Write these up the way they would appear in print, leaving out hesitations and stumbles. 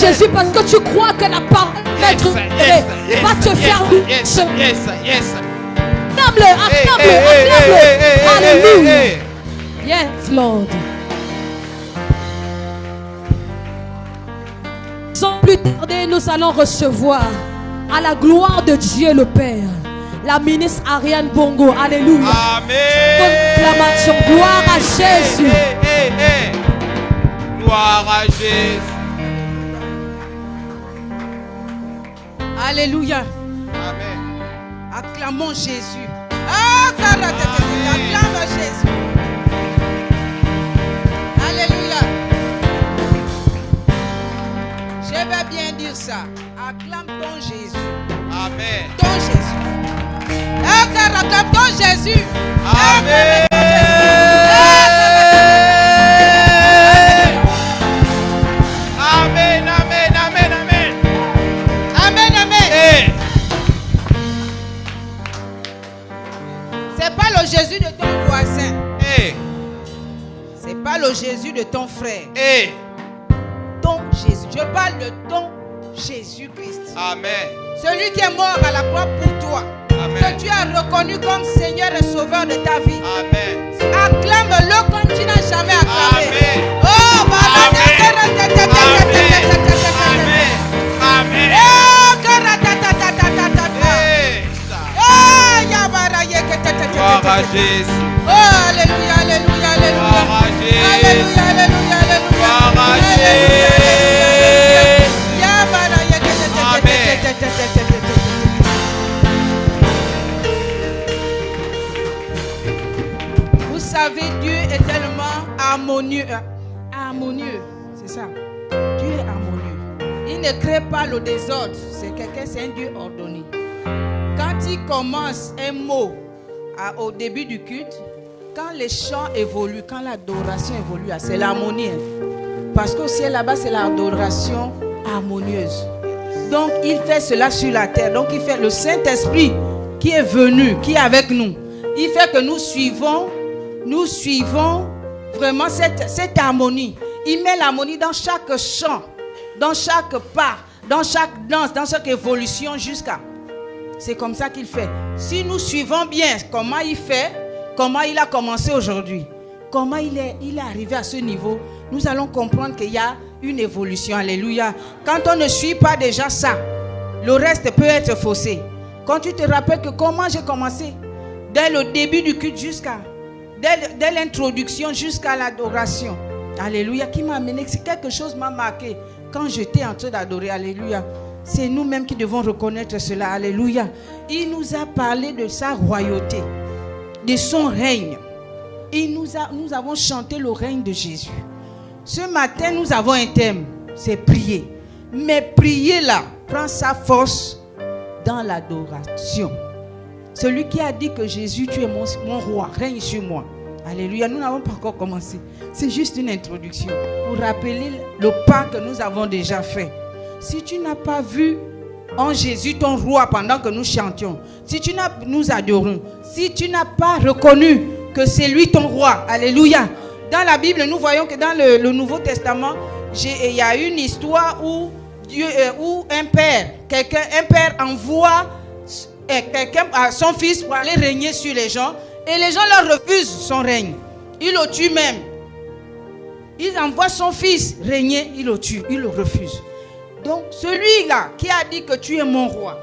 Jésus parce que tu crois que la parole va te faire acclame-le, acclame-le. Alléluia. Yes, Lord. Sans plus tarder, nous allons recevoir à la gloire de Dieu le Père la ministre Ariane Bongo. Alléluia. Amen. Proclamation. Gloire à Jésus. Gloire à Jésus. Alléluia. Amen. Acclamons Jésus. Acclame Jésus. Alléluia. Je vais bien dire ça. Acclame ton Jésus. Amen. Ton Jésus. Acclame ton Jésus. Amen. Amen, amen, amen, amen. Amen, amen. C'est pas le Jésus de ton voisin. C'est pas le Jésus de ton frère. Ton Jésus. Je parle de ton Jésus-Christ. Amen. Celui qui est mort à la croix pour toi. Amen. Que tu as reconnu comme Seigneur et Sauveur de ta vie. Amen. Acclame-le comme tu n'as jamais acclamé. Amen. Oh, voilà. Amen. Amen. Gloire à Jésus. Oh, alléluia, alléluia, alléluia. Gloire à Jésus. Alléluia, alléluia, alléluia. Gloire à Vous savez, Dieu est tellement harmonieux. Harmonieux, c'est ça. Dieu est harmonieux. Il ne crée pas le désordre. C'est un Dieu ordonné. Quand il commence un mot au début du culte, quand les chants évoluent, quand l'adoration évolue, c'est l'harmonie. Parce qu'au ciel là-bas, c'est l'adoration harmonieuse. Donc, il fait cela sur la terre. Donc, il fait le Saint-Esprit qui est venu, qui est avec nous. Il fait que nous suivons vraiment cette harmonie. Il met l'harmonie dans chaque chant, dans chaque pas, dans chaque danse, dans chaque évolution jusqu'à... C'est comme ça qu'il fait. Si nous suivons bien comment il fait, comment il a commencé aujourd'hui, comment il est arrivé à ce niveau, nous allons comprendre qu'il y a une évolution. Alléluia. Quand on ne suit pas déjà ça, le reste peut être faussé. Quand tu te rappelles que comment j'ai commencé, dès le début du culte dès l'introduction jusqu'à l'adoration. Alléluia. Qui m'a amené, quelque chose m'a marqué quand j'étais en train d'adorer. Alléluia. C'est nous-mêmes qui devons reconnaître cela. Alléluia. Il nous a parlé de sa royauté, de son règne. Et nous avons chanté le règne de Jésus. Ce matin, nous avons un thème, c'est prier. Mais prier là, prend sa force dans l'adoration. Celui qui a dit que Jésus, tu es mon roi, règne sur moi. Alléluia, nous n'avons pas encore commencé. C'est juste une introduction pour rappeler le pas que nous avons déjà fait. Si tu n'as pas vu en Jésus ton roi pendant que nous chantions, nous adorons, si tu n'as pas reconnu que c'est lui ton roi, alléluia. Dans la Bible, nous voyons que dans le Nouveau Testament, il y a une histoire où un père envoie quelqu'un à son fils pour aller régner sur les gens, et les gens leur refusent son règne. Ils le tuent même. Ils envoient son fils régner, ils le tuent, ils le refusent. Donc celui-là qui a dit que tu es mon roi,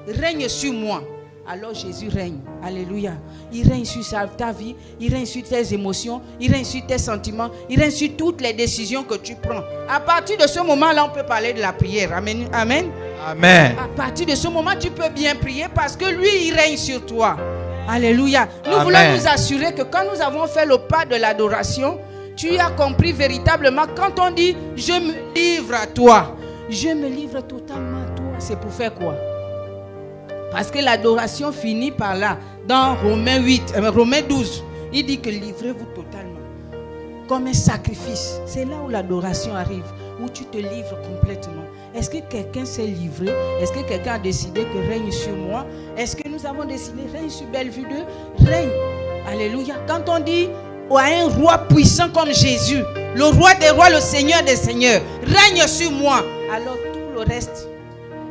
règne sur moi. Alors Jésus règne. Alléluia. Il règne sur ta vie, il règne sur tes émotions, il règne sur tes sentiments, il règne sur toutes les décisions que tu prends. À partir de ce moment-là, on peut parler de la prière. Amen. Amen. Amen. À partir de ce moment, tu peux bien prier parce que lui, il règne sur toi. Alléluia. Nous voulons nous assurer que quand nous avons fait le pas de l'adoration, tu as compris véritablement quand on dit « Je me livre à toi ». Je me livre totalement à toi. C'est pour faire quoi? Parce que l'adoration finit par là. Dans Romains 12, il dit que livrez-vous totalement. Comme un sacrifice. C'est là où l'adoration arrive. Où tu te livres complètement. Est-ce que quelqu'un s'est livré? Est-ce que quelqu'un a décidé que règne sur moi? Est-ce que nous avons décidé règne sur Bellevue 2? Règne. Alléluia. Quand on dit à un roi puissant comme Jésus, le roi des rois, le seigneur des seigneurs, règne sur moi. Alors tout le reste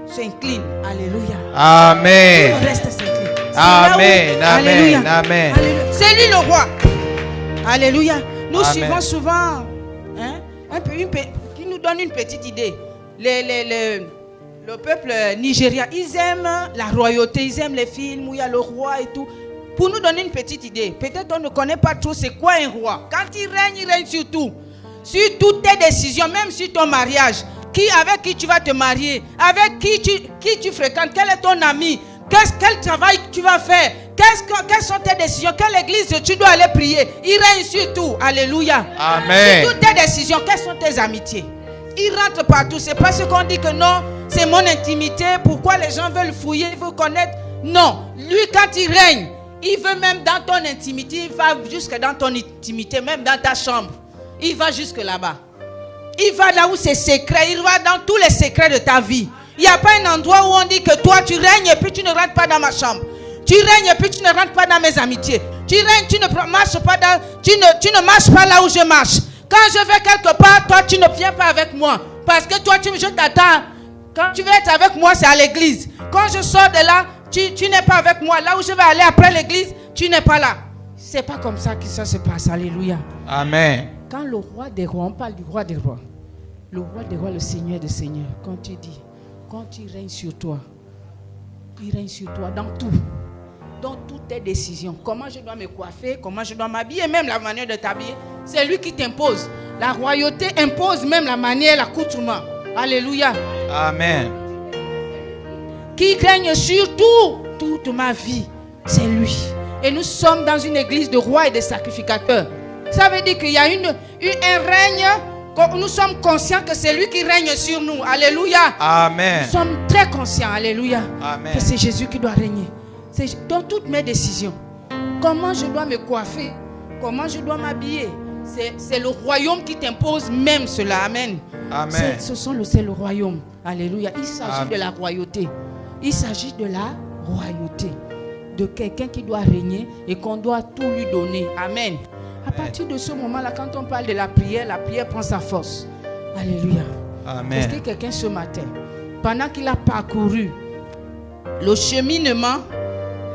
s'incline. Alléluia. Amen. Tout le reste s'incline. Amen. Alléluia. Amen. Amen. Alléluia. C'est lui le roi. Alléluia. Nous Amen. suivons souvent qui nous donne une petite idée. Le peuple nigérien, ils aiment la royauté, ils aiment les films où il y a le roi et tout. Pour nous donner une petite idée, peut-être on ne connaît pas trop c'est quoi un roi. Quand il règne sur tout. Sur toutes tes décisions, même sur ton mariage. Avec qui tu vas te marier, avec qui tu fréquentes, quel est ton ami, quel travail tu vas faire, quelles sont tes décisions, quelle église tu dois aller prier. Il règne sur tout. Alléluia. Amen. Sur toutes tes décisions, quelles sont tes amitiés. Il rentre partout. C'est pas ce qu'on dit que non, c'est mon intimité. Pourquoi les gens veulent fouiller, ils veulent connaître. Non, lui quand il règne, il veut même dans ton intimité, il va jusque dans ton intimité, même dans ta chambre. Il va jusque là-bas. Il va là où c'est secret, il va dans tous les secrets de ta vie. Il n'y a pas un endroit où on dit que toi tu règnes et puis tu ne rentres pas dans ma chambre. Tu règnes et puis tu ne rentres pas dans mes amitiés. Tu règnes, tu ne marches pas dans, tu ne marches pas là où je marche. Quand je vais quelque part, toi tu ne viens pas avec moi. Parce que toi je t'attends. Quand tu veux être avec moi, c'est à l'église. Quand je sors de là, tu n'es pas avec moi. Là où je vais aller après l'église, tu n'es pas là. C'est pas comme ça que ça se passe. Alléluia. Amen. Quand le roi des rois, on parle du roi des rois. Le roi des rois, le seigneur des seigneurs. Quand tu dis, quand il règne sur toi, il règne sur toi dans tout. Dans toutes tes décisions. Comment je dois me coiffer, comment je dois m'habiller, même la manière de t'habiller. C'est lui qui t'impose. La royauté impose même la manière, l'accoutrement. Alléluia. Amen. Qui règne sur tout, toute ma vie, c'est lui. Et nous sommes dans une église de rois et de sacrificateurs. Ça veut dire qu'il y a un règne, nous sommes conscients que c'est lui qui règne sur nous. Alléluia. Amen. Nous sommes très conscients, alléluia, Amen. que c'est Jésus qui doit régner. C'est dans toutes mes décisions. Comment je dois me coiffer, comment je dois m'habiller. C'est le royaume qui t'impose même cela. Amen. Amen. C'est le royaume. Alléluia. Il s'agit de la royauté. Il s'agit de la royauté. De quelqu'un qui doit régner et qu'on doit tout lui donner. Amen. À partir de ce moment-là, quand on parle de la prière prend sa force. Alléluia. Amen. Est-ce que quelqu'un ce matin, pendant qu'il a parcouru le cheminement,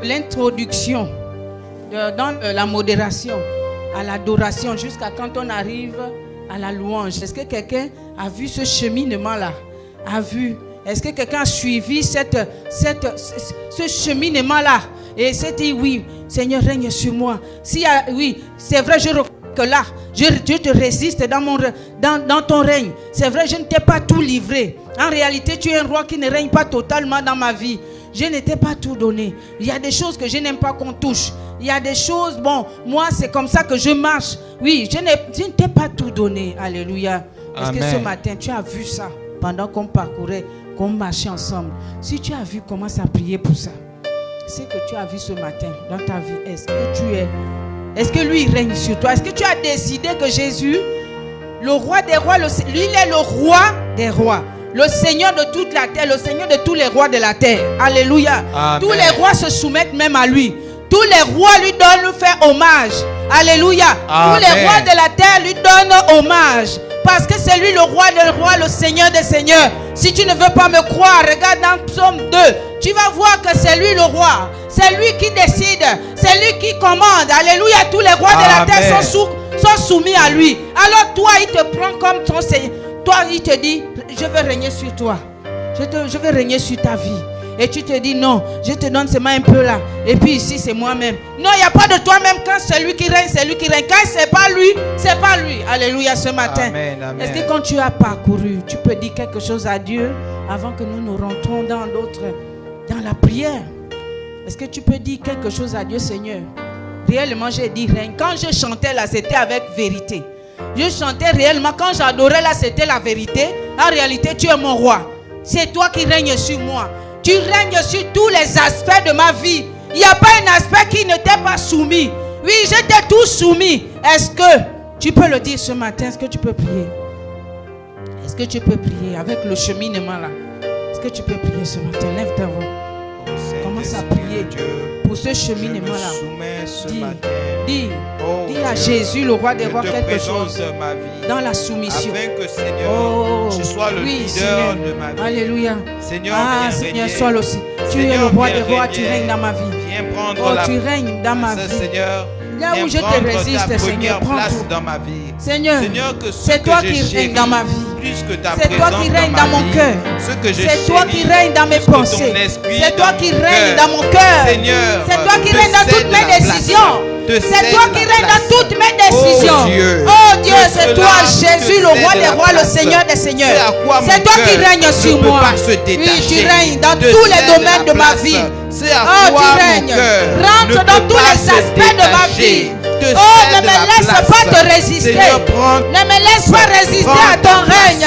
l'introduction, dans la modération, à l'adoration, jusqu'à quand on arrive à la louange, est-ce que quelqu'un a vu ce cheminement-là? A vu? Est-ce que quelqu'un a suivi ce cheminement-là? Et s'est dit, oui, Seigneur, règne sur moi. Oui, c'est vrai, je reconnais que là, je te résiste dans ton règne. C'est vrai, je ne t'ai pas tout livré. En réalité, tu es un roi qui ne règne pas totalement dans ma vie. Je ne t'ai pas tout donné. Il y a des choses que je n'aime pas qu'on touche. Il y a des choses, bon, moi, c'est comme ça que je marche. Oui, je ne t'ai pas tout donné. Alléluia. Est-ce que ce matin, tu as vu ça pendant qu'on parcourait, qu'on marchait ensemble? Si tu as vu, commence à prier pour ça. C'est que tu as vu ce matin dans ta vie. Est-ce que lui il règne sur toi? Est-ce que tu as décidé que Jésus, le roi des rois, lui il est le roi des rois, le Seigneur de toute la terre, le Seigneur de tous les rois de la terre? Alléluia. Amen. Tous les rois se soumettent même à lui. Tous les rois lui fait hommage. Alléluia. Amen. Tous les rois de la terre lui donnent hommage. Parce que c'est lui le roi des rois, le Seigneur des seigneurs. Si tu ne veux pas me croire, regarde dans Psaume 2. Tu vas voir que c'est lui le roi. C'est lui qui décide. C'est lui qui commande. Alléluia. Tous les rois de la terre sont soumis à lui. Alors toi, il te prend comme ton Seigneur. Toi, il te dit, je veux régner sur toi. Je veux régner sur ta vie. Et tu te dis, non, je te donne seulement un peu là. Et puis ici, c'est moi-même. Non, il n'y a pas de toi-même. Quand c'est lui qui règne, c'est lui qui règne. Quand c'est pas lui, c'est pas lui. Alléluia, ce matin. Amen, amen. Est-ce que quand tu as parcouru, tu peux dire quelque chose à Dieu avant que nous rentrons dans la prière? Est-ce que tu peux dire quelque chose à Dieu, Seigneur? Réellement, j'ai dit règne. Quand je chantais là, c'était avec vérité. Je chantais réellement. Quand j'adorais là, c'était la vérité. En réalité, tu es mon roi. C'est toi qui règnes sur moi. Tu règnes sur tous les aspects de ma vie. Il n'y a pas un aspect qui ne t'est pas soumis. Oui, je t'ai tout soumis. Est-ce que tu peux le dire ce matin? Est-ce que tu peux prier? Est-ce que tu peux prier avec le cheminement là? Est-ce que tu peux prier ce matin? Lève ta voix. Commence à prier pour pour ce Je me cheminement-là. soumets ce Dis, matin. dis, Oh dis à Dieu, Jésus, le roi des je rois, te quelque présente chose ma vie. dans la soumission. Afin que Seigneur, Oh, tu sois le oui, leader Seigneur. de ma vie. Alléluia. Seigneur, Ah, viens Seigneur, régner. sois le. Tu es le Seigneur, roi viens des rois, tu régner. règnes dans ma vie. Viens prendre Oh, la tu règnes dans ma place, vie. Seigneur. Là Viens où je te prendre résiste, ta Seigneur, première prends place tout. dans ma vie. Seigneur, que ce c'est que toi je qui chéris règnes dans ma vie. plus que ta C'est toi qui présence règnes ma dans mon vie, cœur. ce que je C'est toi qui chéris règnes dans mes plus que ton pensées. esprit C'est toi dans qui mon règnes cœur. dans mon cœur. Seigneur, C'est toi qui te règnes dans cède toutes mes la place. décisions. Te C'est cède toi la qui règnes dans place. toutes mes décisions. Oh Dieu, C'est que toi, cela Jésus, te le roi cède des la rois, le place. Seigneur des seigneurs. C'est à quoi C'est mon toi qui cœur règnes ne sur peut moi. pas se Oui, tu détacher. règnes dans Te tous les cède domaines la de ma place. vie. C'est à Oh, quoi tu mon règnes. cœur Rentre ne dans peut tous pas les se aspects de ma détacher. vie. Te Oh, ne cède me la laisse place. pas te résister. Seigneur, prends Ne me laisse pas résister à ton règne.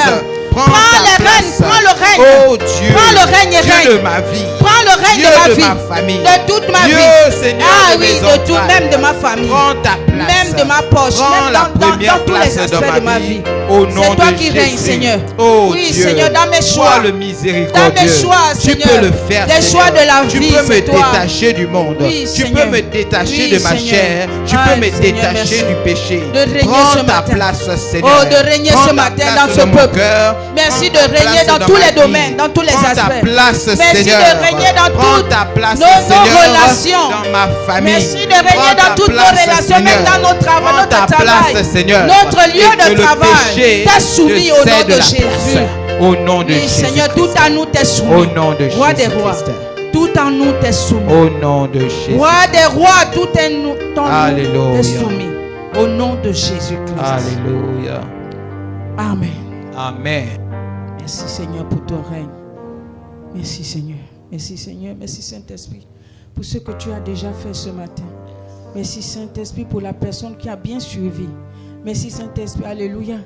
Prends ta le règne, place. prends le règne. Oh Dieu, Prends le règne et Dieu règne. de ma vie. Prends le règne Dieu de ma de vie, ma famille. de toute ma Dieu, vie. Seigneur, Ah de oui, mes de tout, entrailles. même de ma famille. Prends ta place. Même de ma poche, Prends même la dans première tous les place aspects de ma vie. Au nom C'est toi de qui Jésus. règnes, Seigneur. Oh Oui, Dieu, Seigneur, dans mes choix. Sois le miséricordieux. Dans mes choix, tu Seigneur. peux le faire, Les Seigneur. choix de la tu vie, peux me c'est toi. détacher du monde. Oui, tu Seigneur. peux me détacher Oui, de ma Seigneur. chair. Tu Ah, peux me Seigneur, détacher merci. du péché. De régner Prends ce ta matin. place, Seigneur. Oh, de régner Prends ce ta matin place dans ce mon peuple. cœur. Merci Prends de ta régner place dans tous ma les vie. domaines, dans tous les Prends aspects. ta place, Merci Seigneur. de régner dans Prends toutes ta place, nos Seigneur, relations. dans ma famille. Merci de régner Prends ta dans toutes nos place, relations, Seigneur. même dans notre travail, Prends ta notre travail. place, Seigneur. Notre lieu Et que de le travail péché t'est soumis te au nom cède de la Jésus. place. Au nom de Oui, Jésus. Seigneur, tout à nous t'est soumis. Au nom de Roi des Jésus rois, Christ. tout en nous t'est soumis. Au nom de Jésus. Roi des rois, tout en nous Alléluia. t'est soumis. Au nom de Jésus-Christ. Alléluia. Amen. Amen. Merci Seigneur pour ton règne. Merci Seigneur. Merci Seigneur. Merci Saint-Esprit pour ce que tu as déjà fait ce matin. Merci Saint-Esprit pour la personne qui a bien suivi. Merci Saint-Esprit. Alléluia.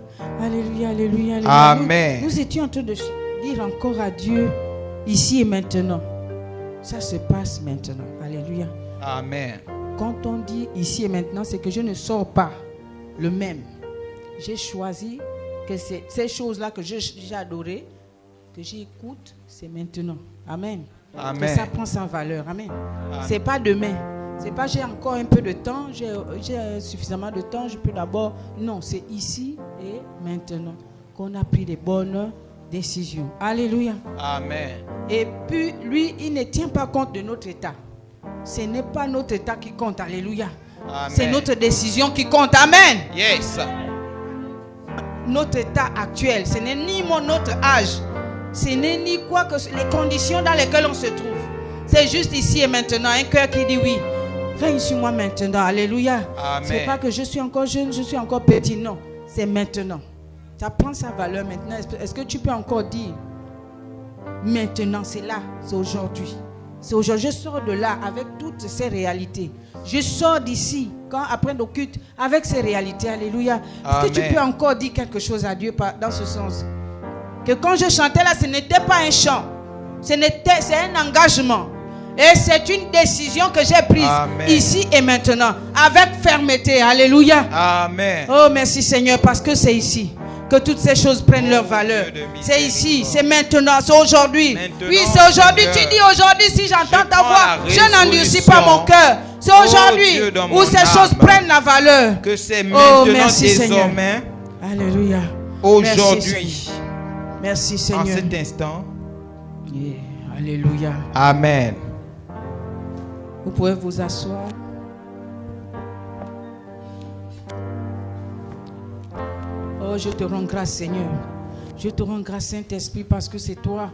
Alléluia. Alléluia. Alléluia. Amen. Nous étions en train de dire encore à Dieu ici et maintenant. Ça se passe maintenant. Alléluia. Amen. Quand on dit ici et maintenant, c'est que je ne sors pas le même. J'ai choisi que ces choses-là que j'ai adorées, que j'écoute, c'est maintenant. Amen. Amen. Que ça prend sa valeur. Amen. C'est pas demain. C'est pas j'ai encore un peu de temps, j'ai suffisamment de temps, je peux d'abord. Non, c'est ici et maintenant qu'on a pris les bonnes décisions. Alléluia. Amen. Et puis, lui, il ne tient pas compte de notre état. Ce n'est pas notre état qui compte. Alléluia. Amen. C'est notre décision qui compte. Amen. Yes. Notre état actuel, ce n'est ni notre âge. Ce n'est ni quoi que les conditions dans lesquelles on se trouve. C'est juste ici et maintenant. Un cœur qui dit oui. Règne sur moi maintenant. Alléluia. Amen. Ce n'est pas que je suis encore jeune, je suis encore petit. Non. C'est maintenant. Ça prend sa valeur maintenant. Est-ce que tu peux encore dire maintenant, c'est là, c'est aujourd'hui. C'est aujourd'hui. Je sors de là avec toutes ces réalités. Je sors d'ici, après nos cultes, avec ces réalités. Alléluia. Est-ce que tu peux encore dire quelque chose à Dieu dans ce sens? Que quand je chantais là, ce n'était pas un chant. C'est un engagement. Et c'est une décision que j'ai prise. Amen. Ici et maintenant. Avec fermeté. Alléluia. Amen. Oh, merci Seigneur, parce que c'est ici que toutes ces choses prennent leur valeur. C'est ici, c'est maintenant, c'est aujourd'hui. Oui, c'est aujourd'hui. Tu dis aujourd'hui, si j'entends ta voix, je n'endurcis pas mon cœur. C'est aujourd'hui où ces choses prennent la valeur. Que c'est maintenant, merci, désormais. Seigneur. Alléluia. Aujourd'hui. Merci Seigneur. En cet instant. Yeah. Alléluia. Amen. Vous pouvez vous asseoir. Oh, je te rends grâce, Seigneur. Je te rends grâce, Saint-Esprit, parce que c'est toi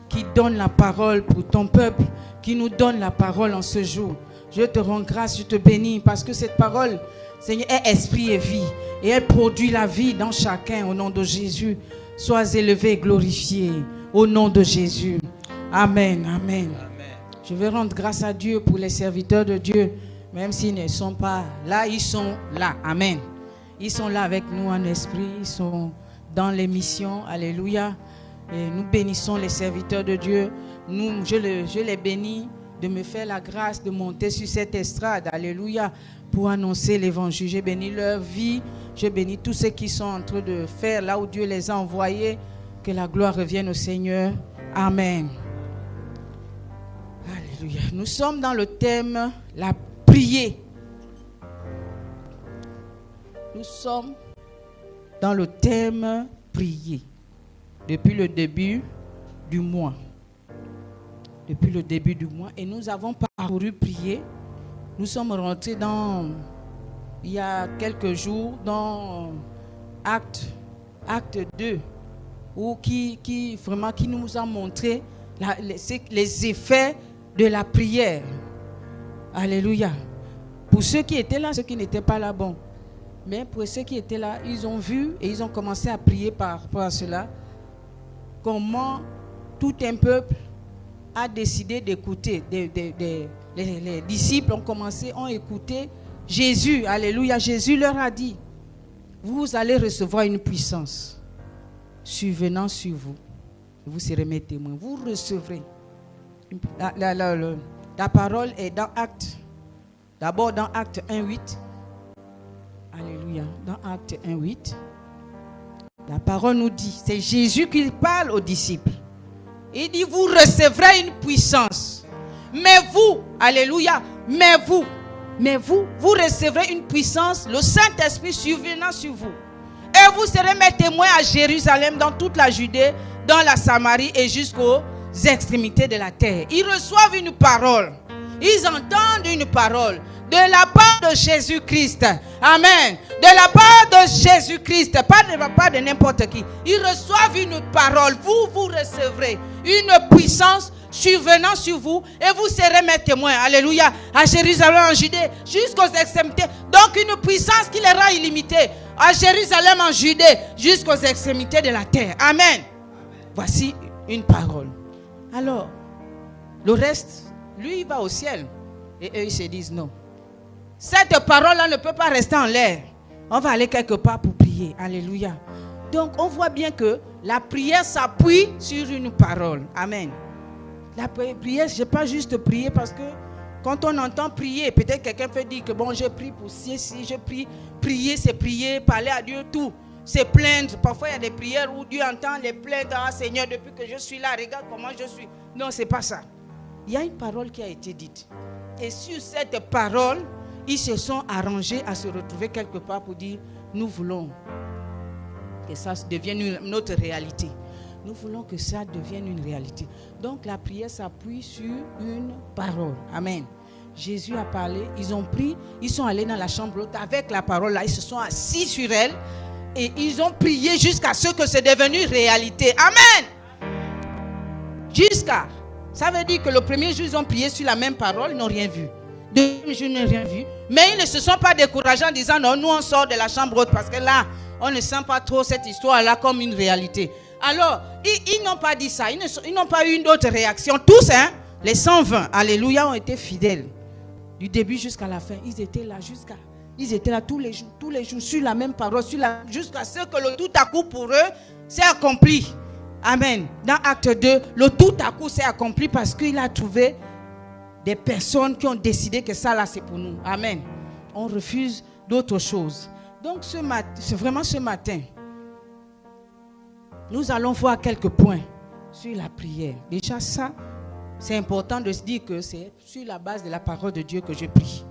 qui donnes la parole pour ton peuple, qui nous donne la parole en ce jour. Je te rends grâce, je te bénis, parce que cette parole, Seigneur, est esprit et vie. Et elle produit la vie dans chacun, au nom de Jésus. Sois élevé et glorifié, au nom de Jésus. Amen, amen. Je veux rendre grâce à Dieu pour les serviteurs de Dieu, même s'ils ne sont pas là, ils sont là. Amen. Ils sont là avec nous en esprit, ils sont dans l'émission. Alléluia. Et nous bénissons les serviteurs de Dieu. Je les bénis de me faire la grâce de monter sur cette estrade. Alléluia. Pour annoncer l'évangile. Je bénis leur vie. Je bénis tous ceux qui sont en train de faire là où Dieu les a envoyés. Que la gloire revienne au Seigneur. Amen. Alléluia. Alléluia. Nous sommes dans le thème la prière. Nous sommes dans le thème prier depuis le début du mois. Depuis le début du mois. Et nous avons parcouru prier. Nous sommes rentrés il y a quelques jours dans Acte 2, qui nous a montré les effets de la prière. Alléluia. Pour ceux qui étaient là, ceux qui n'étaient pas là, bon. Mais pour ceux qui étaient là, ils ont vu et ils ont commencé à prier par rapport à cela. Comment tout un peuple a décidé d'écouter. Les disciples ont écouté Jésus. Alléluia. Jésus leur a dit, vous allez recevoir une puissance survenant sur vous. Vous serez mes témoins. Vous recevrez. La parole est dans Acte. D'abord dans Acte 1:8. Alléluia. Dans Acte 1:8. La parole nous dit, c'est Jésus qui parle aux disciples. Il dit, vous recevrez une puissance. Mais vous, alléluia, vous recevrez une puissance, le Saint-Esprit survenant sur vous. Et vous serez mes témoins à Jérusalem, dans toute la Judée, dans la Samarie et jusqu'aux extrémités de la terre. Ils reçoivent une parole. Ils entendent une parole de la part de Jésus-Christ. Amen. De la part de Jésus-Christ, pas de la part de n'importe qui. Ils reçoivent une parole. Vous recevrez une puissance survenant sur vous et vous serez mes témoins. Alléluia. À Jérusalem, en Judée, jusqu'aux extrémités. Donc une puissance qui les rend illimitée. À Jérusalem, en Judée, jusqu'aux extrémités de la terre. Amen. Voici une parole. Alors, le reste, lui, il va au ciel. Et eux, ils se disent non. Cette parole-là ne peut pas rester en l'air. On va aller quelque part pour prier. Alléluia. Donc, on voit bien que la prière s'appuie sur une parole. Amen. La prière, je n'ai pas juste prier parce que quand on entend prier, peut-être quelqu'un peut dire que bon, je prie pour si je prie. Prier, c'est prier, parler à Dieu, tout. C'est plaindre. Parfois, il y a des prières où Dieu entend les plaintes. Ah, Seigneur, depuis que je suis là, regarde comment je suis. Non, ce n'est pas ça. Il y a une parole qui a été dite. Et sur cette parole, ils se sont arrangés à se retrouver quelque part pour dire, nous voulons que ça devienne notre réalité. Nous voulons que ça devienne une réalité. Donc la prière s'appuie sur une parole. Amen. Jésus a parlé, ils ont pris, ils sont allés dans la chambre haute avec la parole là, ils se sont assis sur elle et ils ont prié jusqu'à ce que c'est devenu réalité. Amen. Jusqu'à. Ça veut dire que le premier jour, ils ont prié sur la même parole, ils n'ont rien vu. Deuxième jour, ils n'ont rien vu. Mais ils ne se sont pas découragés en disant non, nous on sort de la chambre haute parce que là, on ne sent pas trop cette histoire-là comme une réalité. Alors, ils n'ont pas dit ça. Ils n'ont pas eu une autre réaction. Tous, les 120, alléluia, ont été fidèles. Du début jusqu'à la fin, ils étaient là tous les jours, sur la même parole, jusqu'à ce que le tout à coup pour eux s'est accompli. Amen. Dans Acte 2, le tout à coup s'est accompli parce qu'il a trouvé des personnes qui ont décidé que ça là c'est pour nous. Amen. On refuse d'autres choses. Donc c'est vraiment ce matin, nous allons voir quelques points sur la prière. Déjà ça, c'est important de se dire que c'est sur la base de la parole de Dieu que je prie.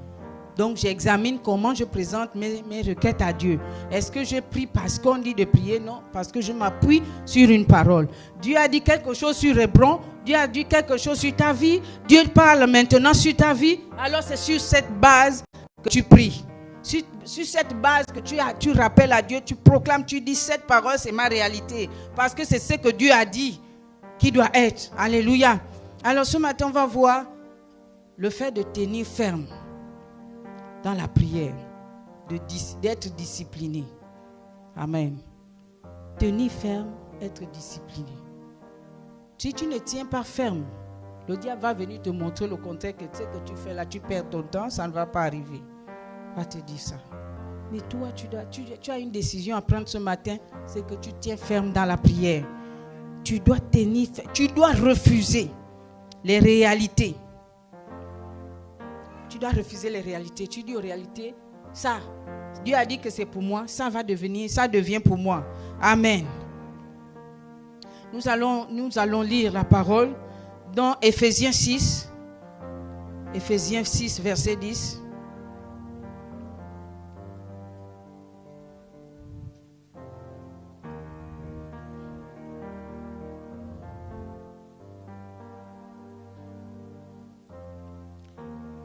Donc j'examine comment je présente mes requêtes à Dieu. Est-ce que je prie parce qu'on dit de prier? Non, parce que je m'appuie sur une parole. Dieu a dit quelque chose sur Hébron. Dieu a dit quelque chose sur ta vie. Dieu parle maintenant sur ta vie. Alors c'est sur cette base que tu pries. Sur cette base que tu rappelles à Dieu, tu proclames, tu dis cette parole c'est ma réalité. Parce que c'est ce que Dieu a dit qui doit être. Alléluia. Alors ce matin on va voir le fait de tenir ferme dans la prière, d'être discipliné. Amen. Tenir ferme, être discipliné. Si tu ne tiens pas ferme, le diable va venir te montrer le contraire, que tu sais que tu fais là, tu perds ton temps, ça ne va pas arriver. Il va te dire ça. Mais toi, tu as une décision à prendre ce matin, c'est que tu tiens ferme dans la prière. Tu dois tenir ferme, tu dois refuser les réalités. Tu dois refuser les réalités. Tu dis aux réalités, ça, Dieu a dit que c'est pour moi, ça devient pour moi. Amen. Nous allons lire la parole dans Éphésiens 6, Éphésiens 6, verset 10.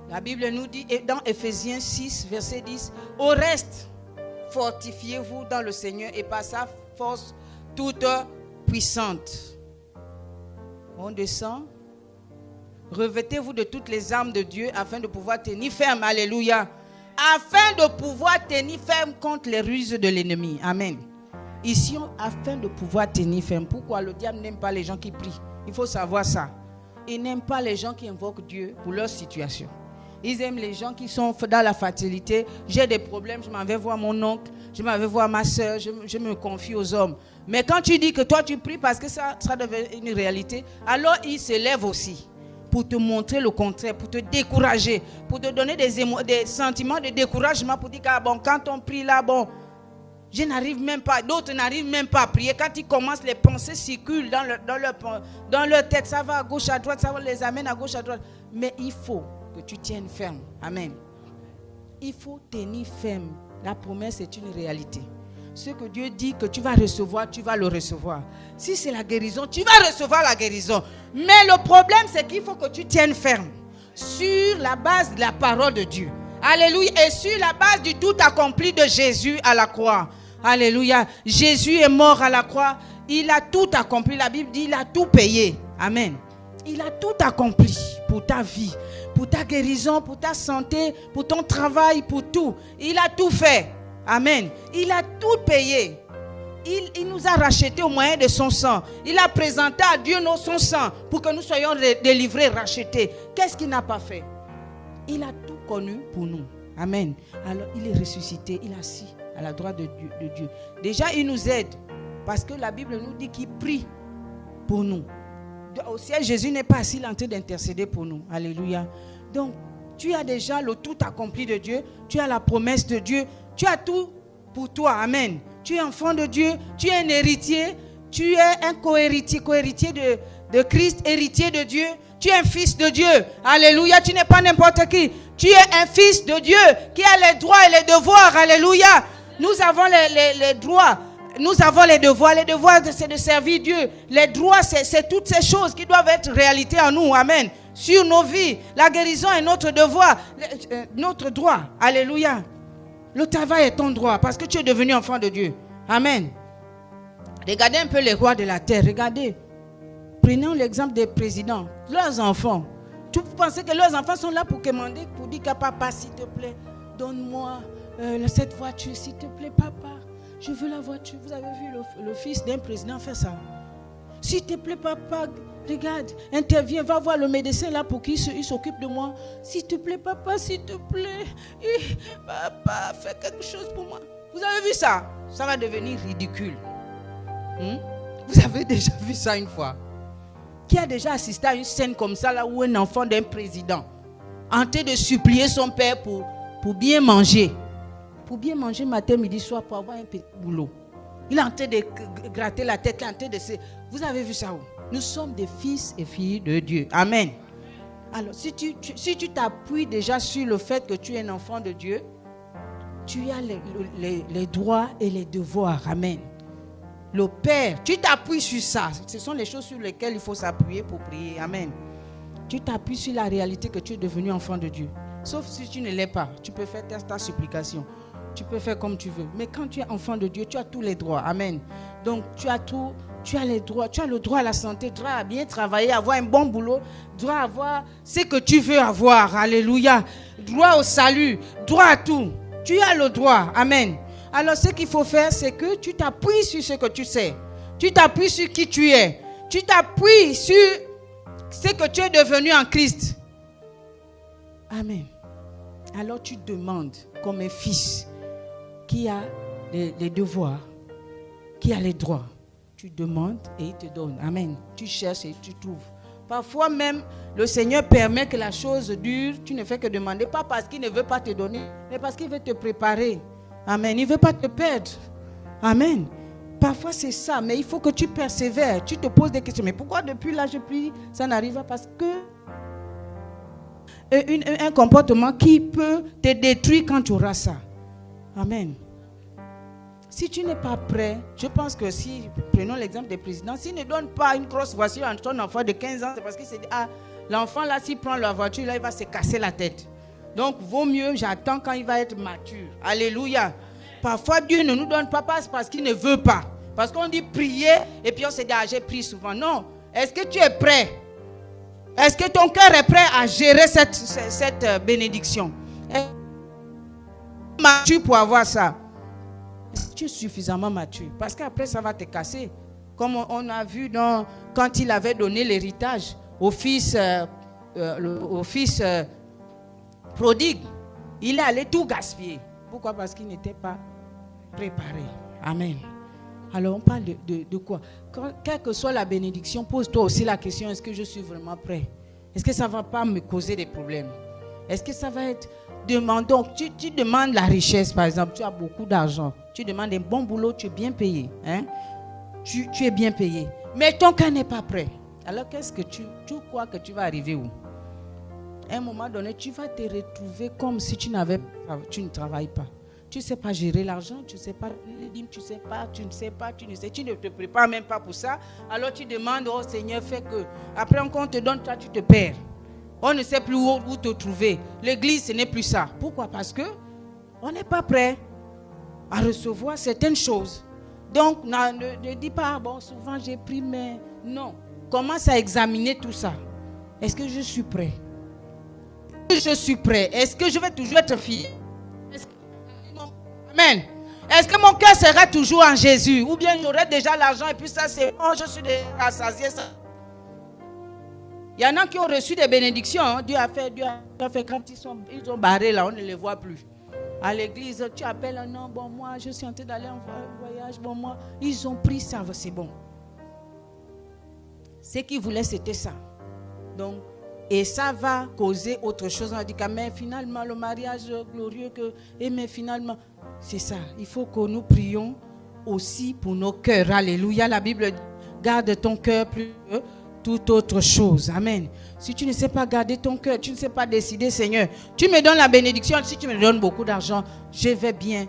La Bible nous dit dans Éphésiens 6, verset 10, au reste, fortifiez-vous dans le Seigneur et par sa force toute puissante. On descend. Revêtez-vous de toutes les armes de Dieu afin de pouvoir tenir ferme. Alléluia. Afin de pouvoir tenir ferme contre les ruses de l'ennemi. Amen. Ici, afin de pouvoir tenir ferme. Pourquoi le diable n'aime pas les gens qui prient? Il faut savoir ça. Il n'aime pas les gens qui invoquent Dieu pour leur situation. Ils aiment les gens qui sont dans la facilité. J'ai des problèmes, je m'en vais voir mon oncle, je m'en vais voir ma soeur, je me confie aux hommes. Mais quand tu dis que toi tu pries parce que ça devient une réalité, alors il s'élève aussi pour te montrer le contraire, pour te décourager, pour te donner des sentiments de découragement, pour dire que bon, quand on prie là, bon, je n'arrive même pas, d'autres n'arrivent même pas à prier. Quand ils commencent, les pensées circulent dans leur tête, ça va à gauche, à droite, ça les amène à gauche, à droite. Mais il faut que tu tiennes ferme. Amen. Il faut tenir ferme. La promesse est une réalité. Ce que Dieu dit que tu vas recevoir, tu vas le recevoir. Si c'est la guérison, tu vas recevoir la guérison. Mais le problème, c'est qu'il faut que tu tiennes ferme sur la base de la parole de Dieu. Alléluia. Et sur la base du tout accompli de Jésus à la croix. Alléluia. Jésus est mort à la croix. Il a tout accompli. La Bible dit il a tout payé. Amen. Il a tout accompli pour ta vie, pour ta guérison, pour ta santé, pour ton travail, pour tout. Il a tout fait. Amen. Il a tout payé. Il nous a rachetés au moyen de son sang. Il a présenté à Dieu son sang pour que nous soyons délivrés, rachetés. Qu'est-ce qu'il n'a pas fait? Il a tout connu pour nous. Amen. Alors il est ressuscité, il est assis à la droite de Dieu. Déjà il nous aide parce que la Bible nous dit qu'il prie pour nous. Au ciel, Jésus n'est pas assis, il est en train d'intercéder pour nous. Alléluia. Donc, tu as déjà le tout accompli de Dieu. Tu as la promesse de Dieu. Tu as tout pour toi. Amen. Tu es enfant de Dieu. Tu es un héritier. Tu es un co-héritier de Christ, héritier de Dieu. Tu es un fils de Dieu. Alléluia. Tu n'es pas n'importe qui. Tu es un fils de Dieu qui a les droits et les devoirs. Alléluia. Nous avons les droits. Nous avons les devoirs. Les devoirs, c'est de servir Dieu. Les droits, c'est toutes ces choses qui doivent être réalité en nous. Amen. Sur nos vies. La guérison est notre devoir. Notre droit. Alléluia. Le travail est ton droit parce que tu es devenu enfant de Dieu. Amen. Regardez un peu les rois de la terre. Regardez. Prenons l'exemple des présidents. Leurs enfants. Tu pensez que leurs enfants sont là pour commander, pour dire que papa, s'il te plaît, donne-moi cette voiture, s'il te plaît, papa. Je veux la voiture. Vous avez vu le fils d'un président faire ça. S'il te plaît, papa, regarde, interviens, va voir le médecin là pour qu'il s'occupe de moi. S'il te plaît, papa, s'il te plaît. Papa, fais quelque chose pour moi. Vous avez vu ça? Ça va devenir ridicule. Vous avez déjà vu ça une fois? Qui a déjà assisté à une scène comme ça là où un enfant d'un président en train de supplier son père pour bien manger? Pour bien manger matin, midi, soir, pour avoir un petit boulot. Il est en train de gratter la tête, il est en train de se... Vous avez vu ça où? Nous sommes des fils et filles de Dieu. Amen. Alors, si tu t'appuies déjà sur le fait que tu es un enfant de Dieu, tu as les droits et les devoirs. Amen. Le Père, tu t'appuies sur ça. Ce sont les choses sur lesquelles il faut s'appuyer pour prier. Amen. Tu t'appuies sur la réalité que tu es devenu enfant de Dieu. Sauf si tu ne l'es pas. Tu peux faire ta supplication. Tu peux faire comme tu veux. Mais quand tu es enfant de Dieu, tu as tous les droits. Amen. Donc, tu as tout. Tu as les droits. Tu as le droit à la santé, droit à bien travailler, avoir un bon boulot, droit à avoir ce que tu veux avoir. Alléluia. Droit au salut, droit à tout. Tu as le droit. Amen. Alors, ce qu'il faut faire, c'est que tu t'appuies sur ce que tu sais. Tu t'appuies sur qui tu es. Tu t'appuies sur ce que tu es devenu en Christ. Amen. Alors, tu demandes comme un fils qui a les devoirs, qui a les droits. Tu demandes et il te donne. Amen. Tu cherches et tu trouves. Parfois même, le Seigneur permet que la chose dure. Tu ne fais que demander, pas parce qu'il ne veut pas te donner, mais parce qu'il veut te préparer. Amen. Il ne veut pas te perdre. Amen. Parfois c'est ça, mais il faut que tu persévères. Tu te poses des questions. Mais pourquoi depuis là je prie, ça n'arrive pas? Parce que un comportement qui peut te détruire quand tu auras ça. Amen. Si tu n'es pas prêt, je pense que si, prenons l'exemple des présidents, s'ils ne donnent pas une grosse voiture à ton enfant de 15 ans, c'est parce qu'il s'est dit, ah, l'enfant là, s'il prend la voiture, là, il va se casser la tête. Donc, vaut mieux, j'attends quand il va être mature. Alléluia. Parfois, Dieu ne nous donne pas parce qu'il ne veut pas. Parce qu'on dit prier, et puis on se dit, ah, j'ai prié souvent. Non. Est-ce que tu es prêt? Est-ce que ton cœur est prêt à gérer cette bénédiction? Mature pour avoir ça. Tu es suffisamment mature. Parce qu'après, ça va te casser. Comme on a vu quand il avait donné l'héritage au fils prodigue. Il est allé tout gaspiller. Pourquoi? Parce qu'il n'était pas préparé. Amen. Alors, on parle de quoi? Quelle que soit la bénédiction, pose-toi aussi la question, est-ce que je suis vraiment prêt? Est-ce que ça ne va pas me causer des problèmes? Est-ce que ça va être... Donc, tu demandes la richesse, par exemple, tu as beaucoup d'argent. Tu demandes un bon boulot, tu es bien payé. Hein? Tu es bien payé. Mais ton cœur n'est pas prêt. Alors, qu'est-ce que tu crois que tu vas arriver où? À un moment donné, tu vas te retrouver comme si tu ne travailles pas. Tu ne sais pas gérer l'argent, tu ne sais pas les dîmes, tu ne te prépares même pas pour ça. Alors tu demandes au Seigneur, fais que. Après, quand on te donne, toi, tu te perds. On ne sait plus où te trouver. L'église, ce n'est plus ça. Pourquoi? Parce que on n'est pas prêt à recevoir certaines choses. Donc, ne dis pas, bon, souvent j'ai pris, mais non. Commence à examiner tout ça. Est-ce que je suis prêt? Je suis prêt. Est-ce que je vais toujours être fidèle? Amen. Est-ce que mon cœur sera toujours en Jésus? Ou bien j'aurai déjà l'argent et puis ça c'est bon, je suis déjà rassasié. Il y en a qui ont reçu des bénédictions. Hein. Dieu a fait quand ils ont barré là, on ne les voit plus. À l'église, tu appelles, non, bon moi je suis en train d'aller en voyage, bon moi, ils ont pris ça, c'est bon. Ce qu'ils voulaient c'était ça. Donc, et ça va causer autre chose. On a dit que mais finalement le mariage glorieux mais finalement, c'est ça. Il faut que nous prions aussi pour nos cœurs. Alléluia. La Bible dit, garde ton cœur plus que toute autre chose. Amen. Si tu ne sais pas garder ton cœur, tu ne sais pas décider, Seigneur, tu me donnes la bénédiction. Si tu me donnes beaucoup d'argent, je vais bien.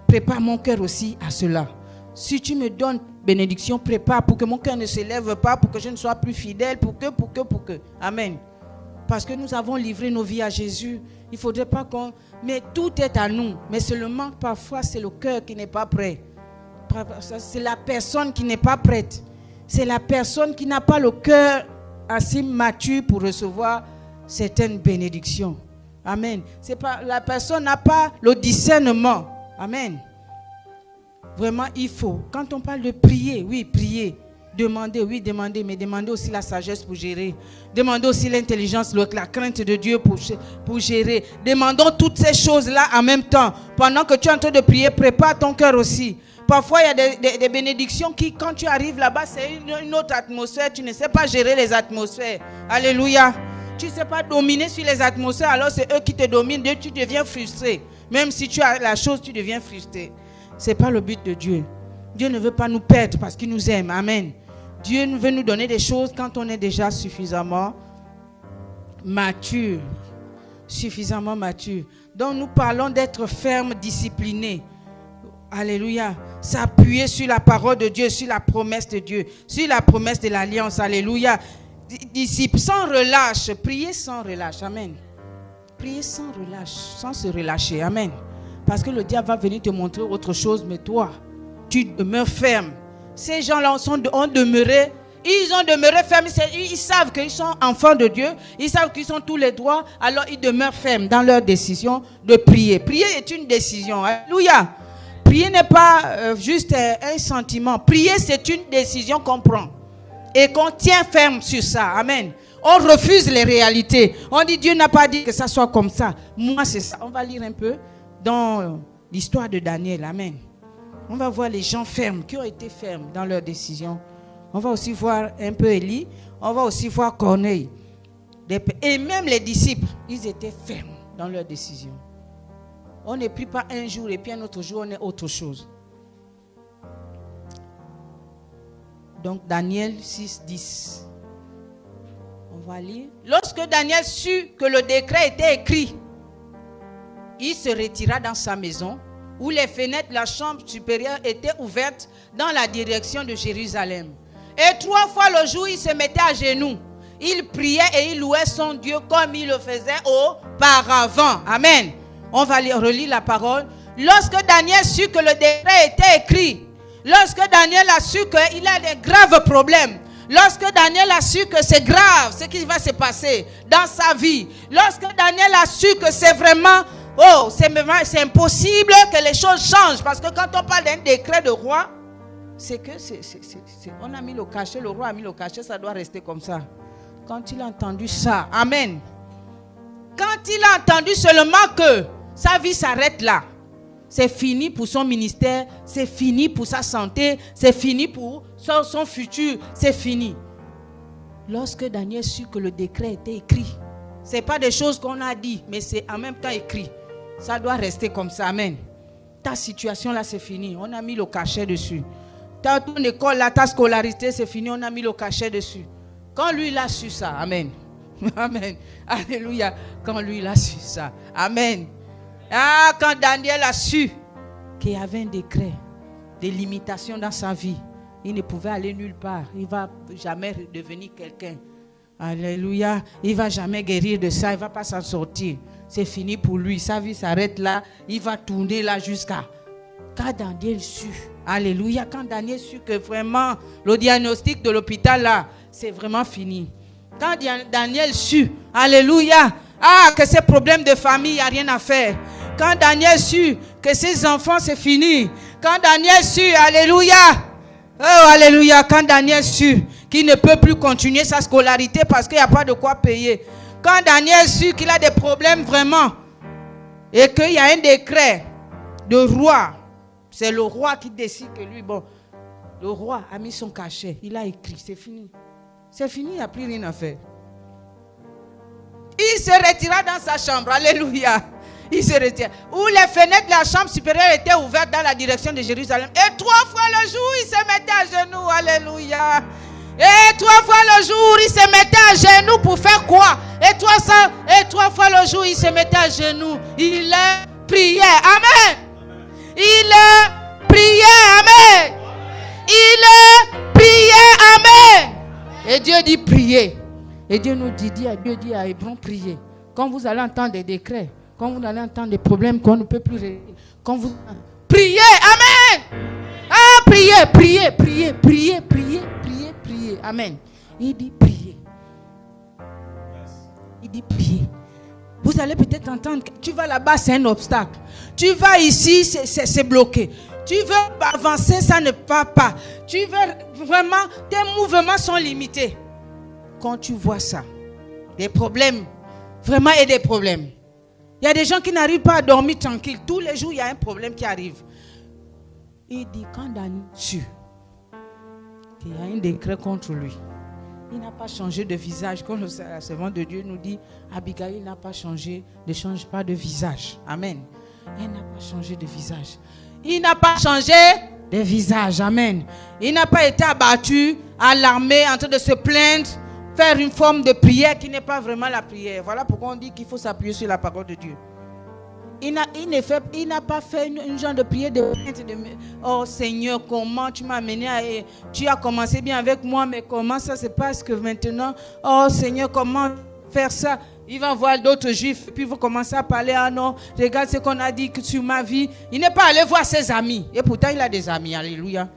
Prépare mon cœur aussi à cela. Si tu me donnes bénédiction, prépare pour que mon cœur ne se lève pas, pour que je ne sois plus fidèle, pour que. Amen. Parce que nous avons livré nos vies à Jésus. Il ne faudrait pas qu'on... Mais tout est à nous. Mais seulement parfois, c'est le cœur qui n'est pas prêt. C'est la personne qui n'est pas prête. C'est la personne qui n'a pas le cœur assez mature pour recevoir certaines bénédictions. Amen. La personne n'a pas le discernement. Amen. Vraiment, il faut. Quand on parle de prier, oui, prier. Demander, oui, demander, mais demander aussi la sagesse pour gérer. Demandez aussi l'intelligence, la crainte de Dieu pour gérer. Demandons toutes ces choses-là en même temps. Pendant que tu es en train de prier, prépare ton cœur aussi. Parfois, il y a des bénédictions qui, quand tu arrives là-bas, c'est une autre atmosphère. Tu ne sais pas gérer les atmosphères. Alléluia. Tu ne sais pas dominer sur les atmosphères, alors c'est eux qui te dominent. Tu deviens frustré. Même si tu as la chose, tu deviens frustré. Ce n'est pas le but de Dieu. Dieu ne veut pas nous perdre parce qu'il nous aime. Amen. Dieu veut nous donner des choses quand on est déjà suffisamment mature. Suffisamment mature. Donc nous parlons d'être ferme, discipliné. Alléluia. S'appuyer sur la parole de Dieu, sur la promesse de Dieu, sur la promesse de l'alliance. Alléluia. Disciple, sans relâche. Prier sans relâche. Amen. Prier sans relâche, sans se relâcher. Amen. Parce que le diable va venir te montrer autre chose, mais toi, tu demeures ferme. Ces gens-là ont demeuré, ils ont demeuré fermes. Ils savent qu'ils sont enfants de Dieu. Ils savent qu'ils ont tous les droits. Alors ils demeurent fermes dans leur décision de prier. Prier est une décision. Alléluia. Prier n'est pas juste un sentiment. Prier, c'est une décision qu'on prend. Et qu'on tient ferme sur ça. Amen. On refuse les réalités. On dit Dieu n'a pas dit que ça soit comme ça. Moi, c'est ça. On va lire un peu dans l'histoire de Daniel. Amen. On va voir les gens fermes, qui ont été fermes dans leurs décisions. On va aussi voir un peu Élie. On va aussi voir Corneille. Et même les disciples, ils étaient fermes dans leurs décisions. On ne prie pas un jour et puis un autre jour, on est autre chose. Donc Daniel 6, 10. On va lire. Lorsque Daniel sut que le décret était écrit, il se retira dans sa maison, où les fenêtres de la chambre supérieure étaient ouvertes dans la direction de Jérusalem. Et 3 fois le jour, il se mettait à genoux. Il priait et il louait son Dieu comme il le faisait auparavant. Amen. On va relire la parole. Lorsque Daniel sut que le décret était écrit, lorsque Daniel a su qu'il a des graves problèmes, lorsque Daniel a su que c'est grave ce qui va se passer dans sa vie, lorsque Daniel a su que c'est vraiment, c'est impossible que les choses changent, parce que quand on parle d'un décret de roi, c'est que on a mis le cachet, le roi a mis le cachet, ça doit rester comme ça. Quand il a entendu ça, amen. Quand il a entendu seulement que sa vie s'arrête là, c'est fini pour son ministère, c'est fini pour sa santé, c'est fini pour son futur, c'est fini. Lorsque Daniel sut que le décret était écrit, ce n'est pas des choses qu'on a dit, mais c'est en même temps écrit. Ça doit rester comme ça, amen. Ta situation là, c'est fini, on a mis le cachet dessus. Ton école là, ta scolarité, c'est fini, on a mis le cachet dessus. Quand lui, il a su ça, amen. Amen. Alléluia. Quand lui, il a su ça, amen. Ah, quand Daniel a su qu'il y avait un décret de limitation dans sa vie, il ne pouvait aller nulle part. Il ne va jamais devenir quelqu'un. Alléluia. Il ne va jamais guérir de ça. Il ne va pas s'en sortir. C'est fini pour lui. Sa vie s'arrête là. Il va tourner là jusqu'à... Quand Daniel sut, alléluia, quand Daniel sut que vraiment le diagnostic de l'hôpital là, c'est vraiment fini. Quand Daniel sut, alléluia, que ces problèmes de famille, il n'y a rien à faire. Quand Daniel sut que ses enfants, c'est fini. Quand Daniel sut, alléluia, alléluia, quand Daniel sut qu'il ne peut plus continuer sa scolarité parce qu'il n'y a pas de quoi payer. Quand Daniel sut qu'il a des problèmes vraiment et qu'il y a un décret de roi, c'est le roi qui décide que lui, le roi a mis son cachet, il a écrit, c'est fini. C'est fini, il n'y a plus rien à faire. Il se retira dans sa chambre, alléluia. Il se retira. Où les fenêtres de la chambre supérieure étaient ouvertes dans la direction de Jérusalem. Et 3 fois le jour, il se mettait à genoux, alléluia. Et 3 fois le jour, il se mettait à genoux pour faire quoi? Et 3 fois le jour, il se mettait à genoux. Il priait, amen. Il priait, amen. Il priait, amen. Et Dieu dit prier. Et Dieu nous dit, Dieu dit à Hébron, priez. Quand vous allez entendre des décrets, quand vous allez entendre des problèmes qu'on ne peut plus régler, quand vous priez, amen. Priez, amen. Il dit prier. Il dit prier. Vous allez peut-être entendre, tu vas là-bas, c'est un obstacle. Tu vas ici, c'est bloqué. Tu veux avancer, ça ne va pas. Tu veux vraiment, tes mouvements sont limités. Quand tu vois ça, des problèmes, vraiment il y a des problèmes. Il y a des gens qui n'arrivent pas à dormir tranquille. Tous les jours, il y a un problème qui arrive. Il dit, quand Daniel sut qu'il y a un décret contre lui, il n'a pas changé de visage. Comme le servant de Dieu nous dit, Abigail n'a pas changé, ne change pas de visage. Amen. Elle n'a pas changé de visage. Il n'a pas changé de visage. Amen. Il n'a pas été abattu, alarmé, en train de se plaindre, faire une forme de prière qui n'est pas vraiment la prière. Voilà pourquoi on dit qu'il faut s'appuyer sur la parole de Dieu. Il n'a pas fait une genre de prière de plainte. Oh Seigneur, comment tu m'as amené tu as commencé bien avec moi, mais comment ça se passe que maintenant, oh Seigneur, comment faire ça? Il va voir d'autres juifs, puis il va commencer à parler. Ah non, regarde ce qu'on a dit sur ma vie. Il n'est pas allé voir ses amis. Et pourtant, il a des amis, alléluia.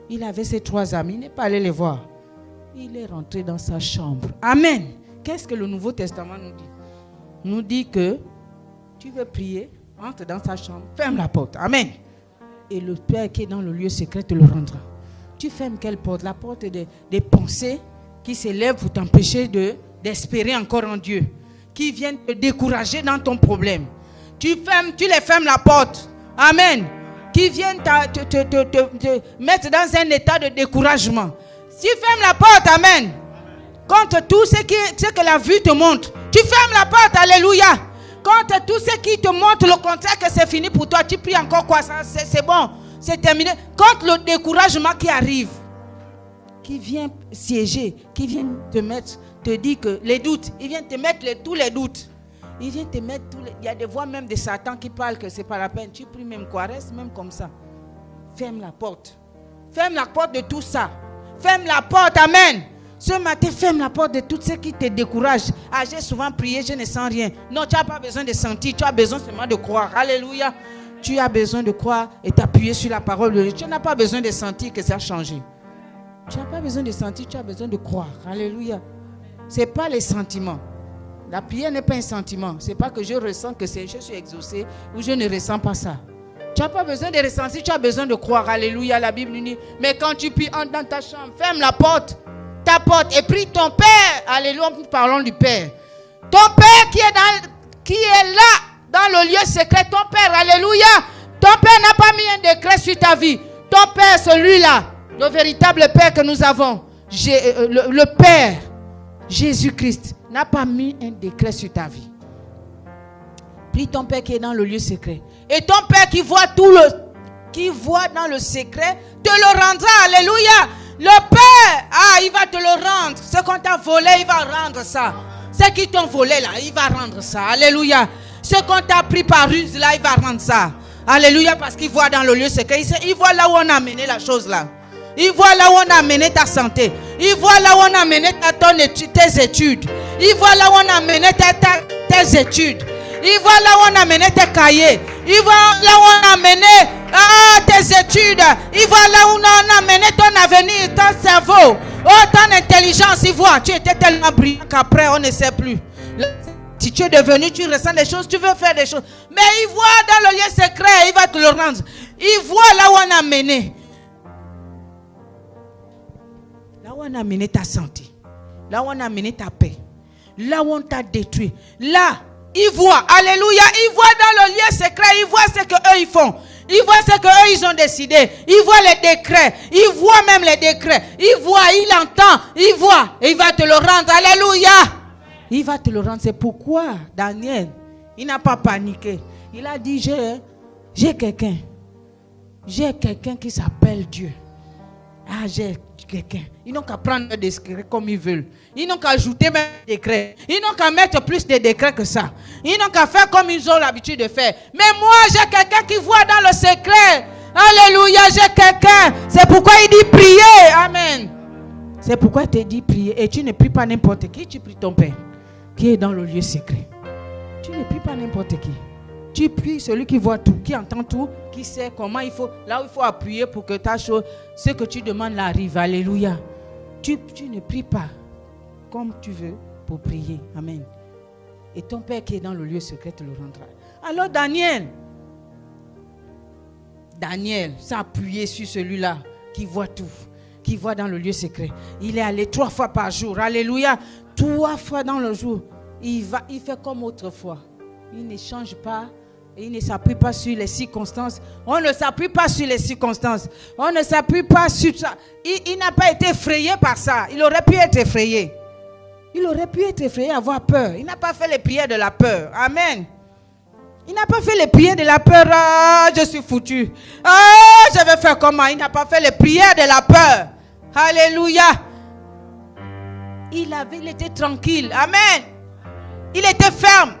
Il avait ses 3 amis, il n'est pas allé les voir. Il est rentré dans sa chambre. Amen. Qu'est-ce que le Nouveau Testament nous dit? Nous dit que tu veux prier, entre dans sa chambre, ferme la porte. Amen. Et le Père qui est dans le lieu secret te le rendra. Tu fermes quelle porte? La porte des pensées qui s'élèvent pour t'empêcher d'espérer encore en Dieu, qui viennent te décourager dans ton problème. Tu les fermes la porte. Amen. Qui viennent te mettre dans un état de découragement. Tu fermes la porte, amen. Contre tout ce que la vue te montre. Tu fermes la porte, alléluia. Contre tout ce qui te montre le contraire que c'est fini pour toi. Tu pries encore quoi? C'est bon, c'est terminé. Contre le découragement qui arrive. qui vient siéger, qui vient te dire que les doutes, il vient te mettre tous les doutes. Il vient te mettre il y a des voix même de Satan qui parlent que c'est pas la peine. Tu pries même quoi, reste même comme ça. Ferme la porte. Ferme la porte de tout ça. Ferme la porte, amen. Ce matin, ferme la porte de tout ce qui te décourage. Ah, j'ai souvent prié, je ne sens rien. Non, tu n'as pas besoin de sentir, tu as besoin seulement de croire. Alléluia. Tu as besoin de croire et t'appuyer sur la parole de Dieu. Tu n'as pas besoin de sentir que ça a changé. Tu n'as pas besoin de sentir, tu as besoin de croire. Alléluia. Ce n'est pas les sentiments. La prière n'est pas un sentiment. Ce n'est pas que je ressens que je suis exaucé ou je ne ressens pas ça. Tu n'as pas besoin de ressentir, tu as besoin de croire. Alléluia, la Bible dit. Mais quand tu pries, entre dans ta chambre, ferme la porte, ta porte et prie ton Père. Alléluia, nous parlons du Père. Ton Père qui est là, dans le lieu secret, ton Père, alléluia. Ton Père n'a pas mis un décret sur ta vie. Ton Père, celui-là, le véritable Père que nous avons, le Père, Jésus-Christ, n'a pas mis un décret sur ta vie. Prie ton Père qui est dans le lieu secret. Et ton Père qui voit qui voit dans le secret, te le rendra. Alléluia. Le Père, il va te le rendre. Ce qu'on t'a volé, il va rendre ça. Ce qui t'ont volé là, il va rendre ça. Alléluia. Ce qu'on t'a pris par ruse là, il va rendre ça. Alléluia, parce qu'il voit dans le lieu secret. Il voit là où on a amené la chose là. Il voit là où on a amené ta santé. Il voit là où on a amené tes études. Il voit là où on a amené tes études. Il voit là où on a amené tes cahiers. Il voit là où on a amené tes études. Il voit là où on a amené ton avenir, ton cerveau. Ton intelligence. Il voit, tu étais tellement brillant qu'après on ne sait plus. Si tu es devenu, tu ressens des choses, tu veux faire des choses. Mais il voit dans le lieu secret, il va te le rendre. Il voit là où on a amené. Là où on a amené ta santé. Là où on a amené ta paix. Là où on t'a détruit. Là, il voit. Alléluia. Il voit dans le lieu secret. Il voit ce qu'eux ils font. Il voit ce qu'eux ils ont décidé. Il voit les décrets. Il voit même les décrets. Il voit, il entend. Il voit. Et il va te le rendre. Alléluia. Il va te le rendre. C'est pourquoi Daniel, il n'a pas paniqué. Il a dit, j'ai quelqu'un. J'ai quelqu'un qui s'appelle Dieu. J'ai quelqu'un. Ils n'ont qu'à prendre des décrets comme ils veulent. Ils n'ont qu'à ajouter même des décrets. Ils n'ont qu'à mettre plus de décrets que ça. Ils n'ont qu'à faire comme ils ont l'habitude de faire. Mais moi, j'ai quelqu'un qui voit dans le secret. Alléluia, j'ai quelqu'un. C'est pourquoi il dit prier. Amen. C'est pourquoi il te dit prier. Et tu ne pries pas n'importe qui. Tu pries ton Père qui est dans le lieu secret. Tu ne pries pas n'importe qui. Tu pries celui qui voit tout, qui entend tout, qui sait comment il faut, là où il faut appuyer pour que ta chose, ce que tu demandes là arrive. Alléluia. Tu ne pries pas comme tu veux pour prier. Amen. Et ton Père qui est dans le lieu secret te le rendra. Alors Daniel s'est appuyé sur celui-là qui voit tout, qui voit dans le lieu secret. Il est allé 3 fois par jour. Alléluia. 3 fois dans le jour. Il fait comme autrefois. Il ne change pas. Il ne s'appuie pas sur les circonstances. On ne s'appuie pas sur les circonstances. On ne s'appuie pas sur ça. Il n'a pas été effrayé par ça. Il aurait pu être effrayé. Il aurait pu être effrayé, avoir peur. Il n'a pas fait les prières de la peur. Amen. Il n'a pas fait les prières de la peur. Je suis foutu. Je vais faire comment? Il n'a pas fait les prières de la peur. Alléluia. Il était tranquille. Amen. Il était ferme.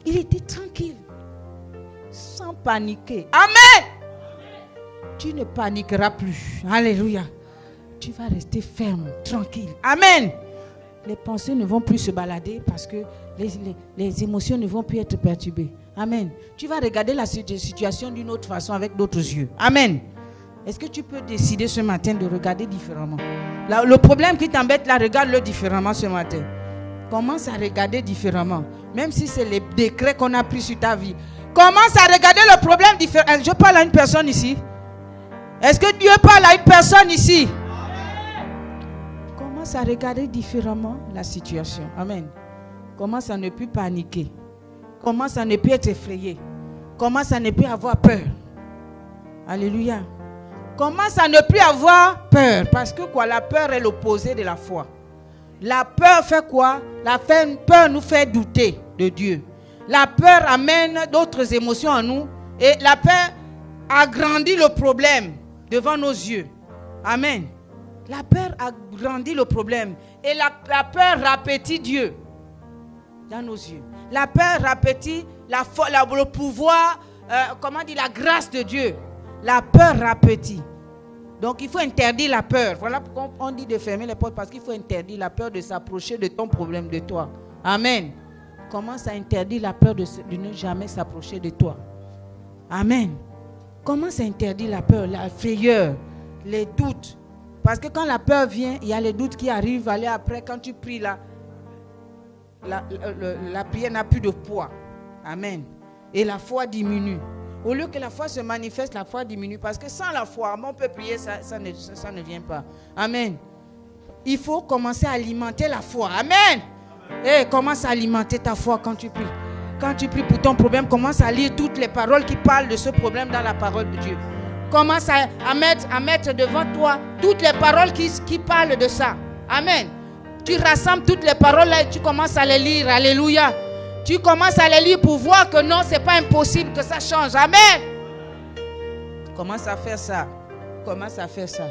Il était tranquille, sans paniquer. Amen. Tu ne paniqueras plus. Alléluia. Tu vas rester ferme, tranquille. Amen. Les pensées ne vont plus se balader parce que les émotions ne vont plus être perturbées. Amen. Tu vas regarder la situation d'une autre façon avec d'autres yeux. Amen. Est-ce que tu peux décider ce matin de regarder différemment? Le problème qui t'embête là, regarde-le différemment ce matin. Commence à regarder différemment. Même si c'est les décrets qu'on a pris sur ta vie. Commence à regarder le problème différemment. Je parle à une personne ici. Est-ce que Dieu parle à une personne ici? Commence à regarder différemment la situation. Amen. Commence à ne plus paniquer. Commence à ne plus être effrayé. Commence à ne plus avoir peur. Alléluia. Commence à ne plus avoir peur. Parce que quoi? La peur est l'opposé de la foi. La peur fait quoi? La peur nous fait douter de Dieu. La peur amène d'autres émotions en nous. Et la peur agrandit le problème devant nos yeux. Amen. La peur agrandit le problème. Et la peur rapetit Dieu dans nos yeux. La peur rapetit le pouvoir, la grâce de Dieu. La peur rapetit. Donc il faut interdire la peur. Voilà pourquoi on dit de fermer les portes, parce qu'il faut interdire la peur de s'approcher de ton problème, de toi. Amen. Commence à interdire la peur de ne jamais s'approcher de toi. Amen. Commence à interdire la peur, la frayeur, les doutes. Parce que quand la peur vient, il y a les doutes qui arrivent. Allez, après, quand tu pries, la prière n'a plus de poids. Amen. Et la foi diminue. Au lieu que la foi se manifeste, la foi diminue. Parce que sans la foi, on peut prier, ça ne vient pas. Amen. Il faut commencer à alimenter la foi. Amen. Et commence à alimenter ta foi quand tu pries. Quand tu pries pour ton problème, commence à lire toutes les paroles qui parlent de ce problème dans la parole de Dieu. Commence à mettre devant toi toutes les paroles qui parlent de ça. Amen. Tu rassembles toutes les paroles là et tu commences à les lire. Alléluia. Tu commences à les lire pour voir que non, c'est pas impossible que ça change. Amen. Commence à faire ça. Commence à faire ça.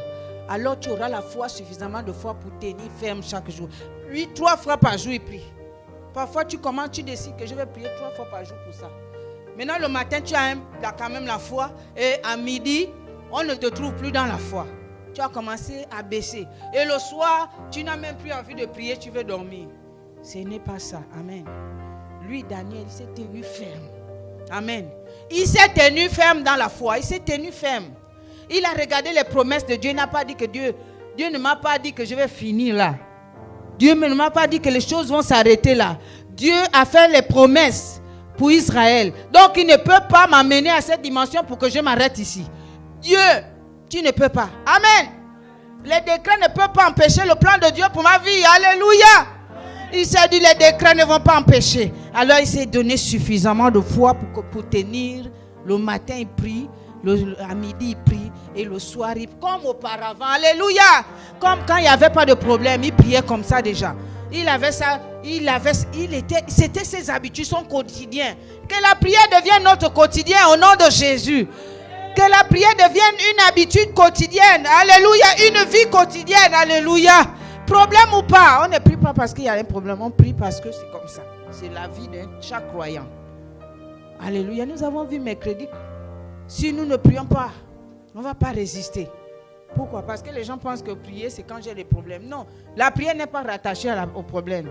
Alors tu auras la foi, suffisamment de foi pour tenir ferme chaque jour. 3 fois par jour, il prie. Parfois, tu décides que je vais prier 3 fois par jour pour ça. Maintenant, le matin, tu as quand même la foi. Et à midi, on ne te trouve plus dans la foi. Tu as commencé à baisser. Et le soir, tu n'as même plus envie de prier, tu veux dormir. Ce n'est pas ça. Amen. Lui, Daniel, il s'est tenu ferme. Amen. Il s'est tenu ferme dans la foi. Il s'est tenu ferme. Il a regardé les promesses de Dieu. Il n'a pas dit que Dieu ne m'a pas dit que je vais finir là. Dieu ne m'a pas dit que les choses vont s'arrêter là. Dieu a fait les promesses pour Israël. Donc, il ne peut pas m'amener à cette dimension pour que je m'arrête ici. Dieu, tu ne peux pas. Amen. Les décrets ne peuvent pas empêcher le plan de Dieu pour ma vie. Alléluia. Il s'est dit, les décrets ne vont pas empêcher. Alors, il s'est donné suffisamment de foi pour tenir. Le matin, il prie. À midi, il prie. Et le soir, il prie comme auparavant. Alléluia. Comme quand il n'y avait pas de problème, il priait comme ça déjà. Il avait ça. C'était ses habitudes, son quotidien. Que la prière devienne notre quotidien au nom de Jésus. Que la prière devienne une habitude quotidienne. Alléluia. Une vie quotidienne. Alléluia. Problème ou pas, on ne prie pas parce qu'il y a un problème. On prie parce que c'est comme ça. C'est la vie de chaque croyant. Alléluia. Nous avons vu mercredi. Si nous ne prions pas, on ne va pas résister. Pourquoi? Parce que les gens pensent que prier, c'est quand j'ai des problèmes. Non, la prière n'est pas rattachée au problème.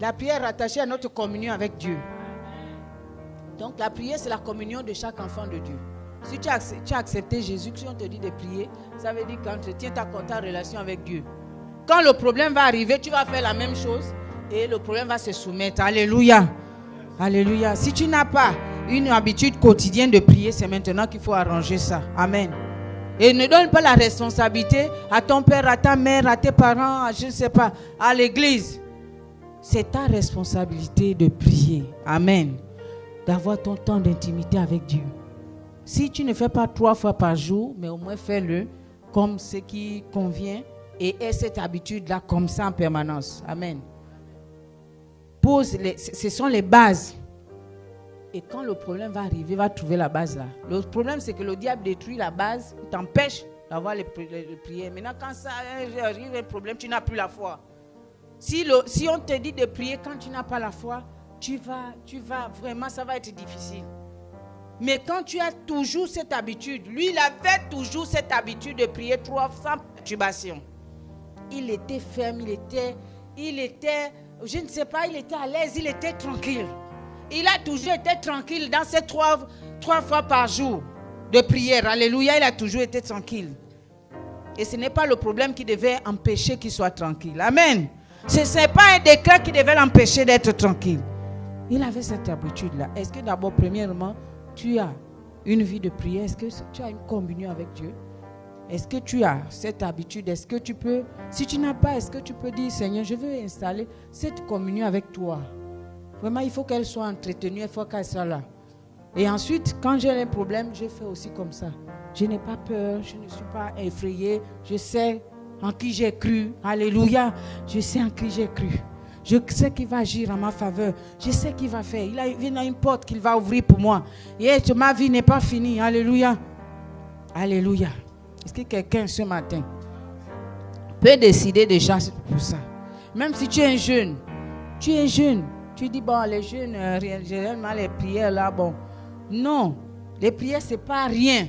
La prière est rattachée à notre communion avec Dieu. Donc la prière, c'est la communion de chaque enfant de Dieu. Si tu as accepté Jésus, si on te dit de prier, ça veut dire qu'entretien ta relation avec Dieu. Quand le problème va arriver, tu vas faire la même chose et le problème va se soumettre. Alléluia. Alléluia. Si tu n'as pas une habitude quotidienne de prier, c'est maintenant qu'il faut arranger ça. Amen. Et ne donne pas la responsabilité à ton père, à ta mère, à tes parents, à je ne sais pas, à l'église. C'est ta responsabilité de prier. Amen. D'avoir ton temps d'intimité avec Dieu. Si tu ne fais pas 3 fois par jour, mais au moins fais-le comme ce qui convient et aie cette habitude-là comme ça en permanence. Amen. Ce sont les bases. Et quand le problème va arriver, va trouver la base là. Le problème, c'est que le diable détruit la base, il t'empêche d'avoir les prières. Maintenant, quand ça arrive un problème, tu n'as plus la foi. Si on te dit de prier quand tu n'as pas la foi, tu vas vraiment, ça va être difficile. Mais quand tu as toujours cette habitude, lui, il avait toujours cette habitude de prier 3 sans perturbation. Il était ferme, il était, je ne sais pas, il était à l'aise, il était tranquille. Il a toujours été tranquille dans ces 3 fois par jour de prière. Alléluia, il a toujours été tranquille. Et ce n'est pas le problème qui devait empêcher qu'il soit tranquille. Amen. Ce n'est pas un décret qui devait l'empêcher d'être tranquille. Il avait cette habitude-là. Est-ce que d'abord, premièrement, tu as une vie de prière? Est-ce que tu as une communion avec Dieu? Est-ce que tu as cette habitude? Est-ce que tu peux, si tu n'as pas, est-ce que tu peux dire, Seigneur, je veux installer cette communion avec toi? Vraiment, il faut qu'elle soit entretenue, il faut qu'elle soit là. Et ensuite, quand j'ai un problème, je fais aussi comme ça. Je n'ai pas peur, je ne suis pas effrayé. Je sais en qui j'ai cru. Alléluia. Je sais en qui j'ai cru. Je sais qu'il va agir en ma faveur. Je sais qu'il va faire. Il a une porte qu'il va ouvrir pour moi. Et ma vie n'est pas finie. Alléluia. Alléluia. Est-ce que quelqu'un ce matin peut décider déjà pour ça. Même si tu es un jeune, tu dis, bon, les jeunes, généralement, les prières, là, bon. Non, les prières, c'est pas rien.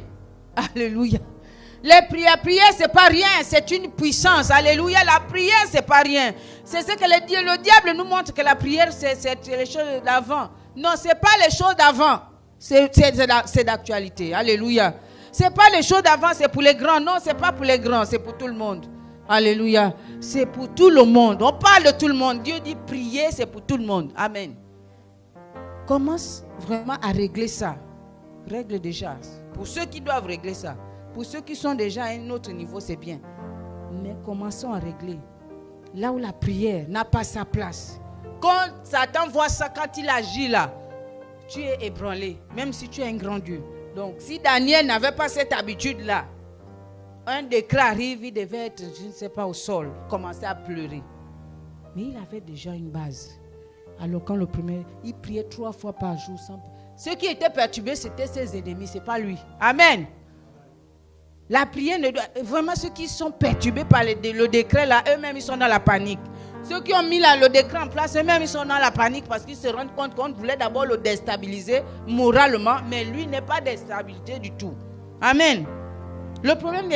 Alléluia. Les prières, c'est pas rien, c'est une puissance. Alléluia, la prière, c'est pas rien. C'est ce que le diable nous montre, que la prière, c'est les choses d'avant. Non, c'est pas les choses d'avant. C'est d'actualité. Alléluia. C'est pas les choses d'avant, c'est pour les grands. Non, c'est pas pour les grands, c'est pour tout le monde. Alléluia. C'est pour tout le monde. On parle de tout le monde. Dieu dit prier, c'est pour tout le monde. Amen. Commence vraiment à régler ça. Règle déjà. Pour ceux qui doivent régler ça. Pour ceux qui sont déjà à un autre niveau, c'est bien. Mais commençons à régler. Là où la prière n'a pas sa place. Quand Satan voit ça, quand il agit là, tu es ébranlé. Même si tu es un grand Dieu. Donc, si Daniel n'avait pas cette habitude-là, un décret arrive, il devait être, je ne sais pas, au sol, commencer à pleurer. Mais il avait déjà une base. Alors quand le premier, il priait 3 fois par jour. Ceux qui étaient perturbés, c'était ses ennemis, ce n'est pas lui. Amen. La prière ne doit... Vraiment, ceux qui sont perturbés par le décret, là, eux-mêmes, ils sont dans la panique. Ceux qui ont mis là, le décret en place, eux-mêmes, ils sont dans la panique parce qu'ils se rendent compte qu'on voulait d'abord le déstabiliser moralement, mais lui n'est pas déstabilisé du tout. Amen. Le problème,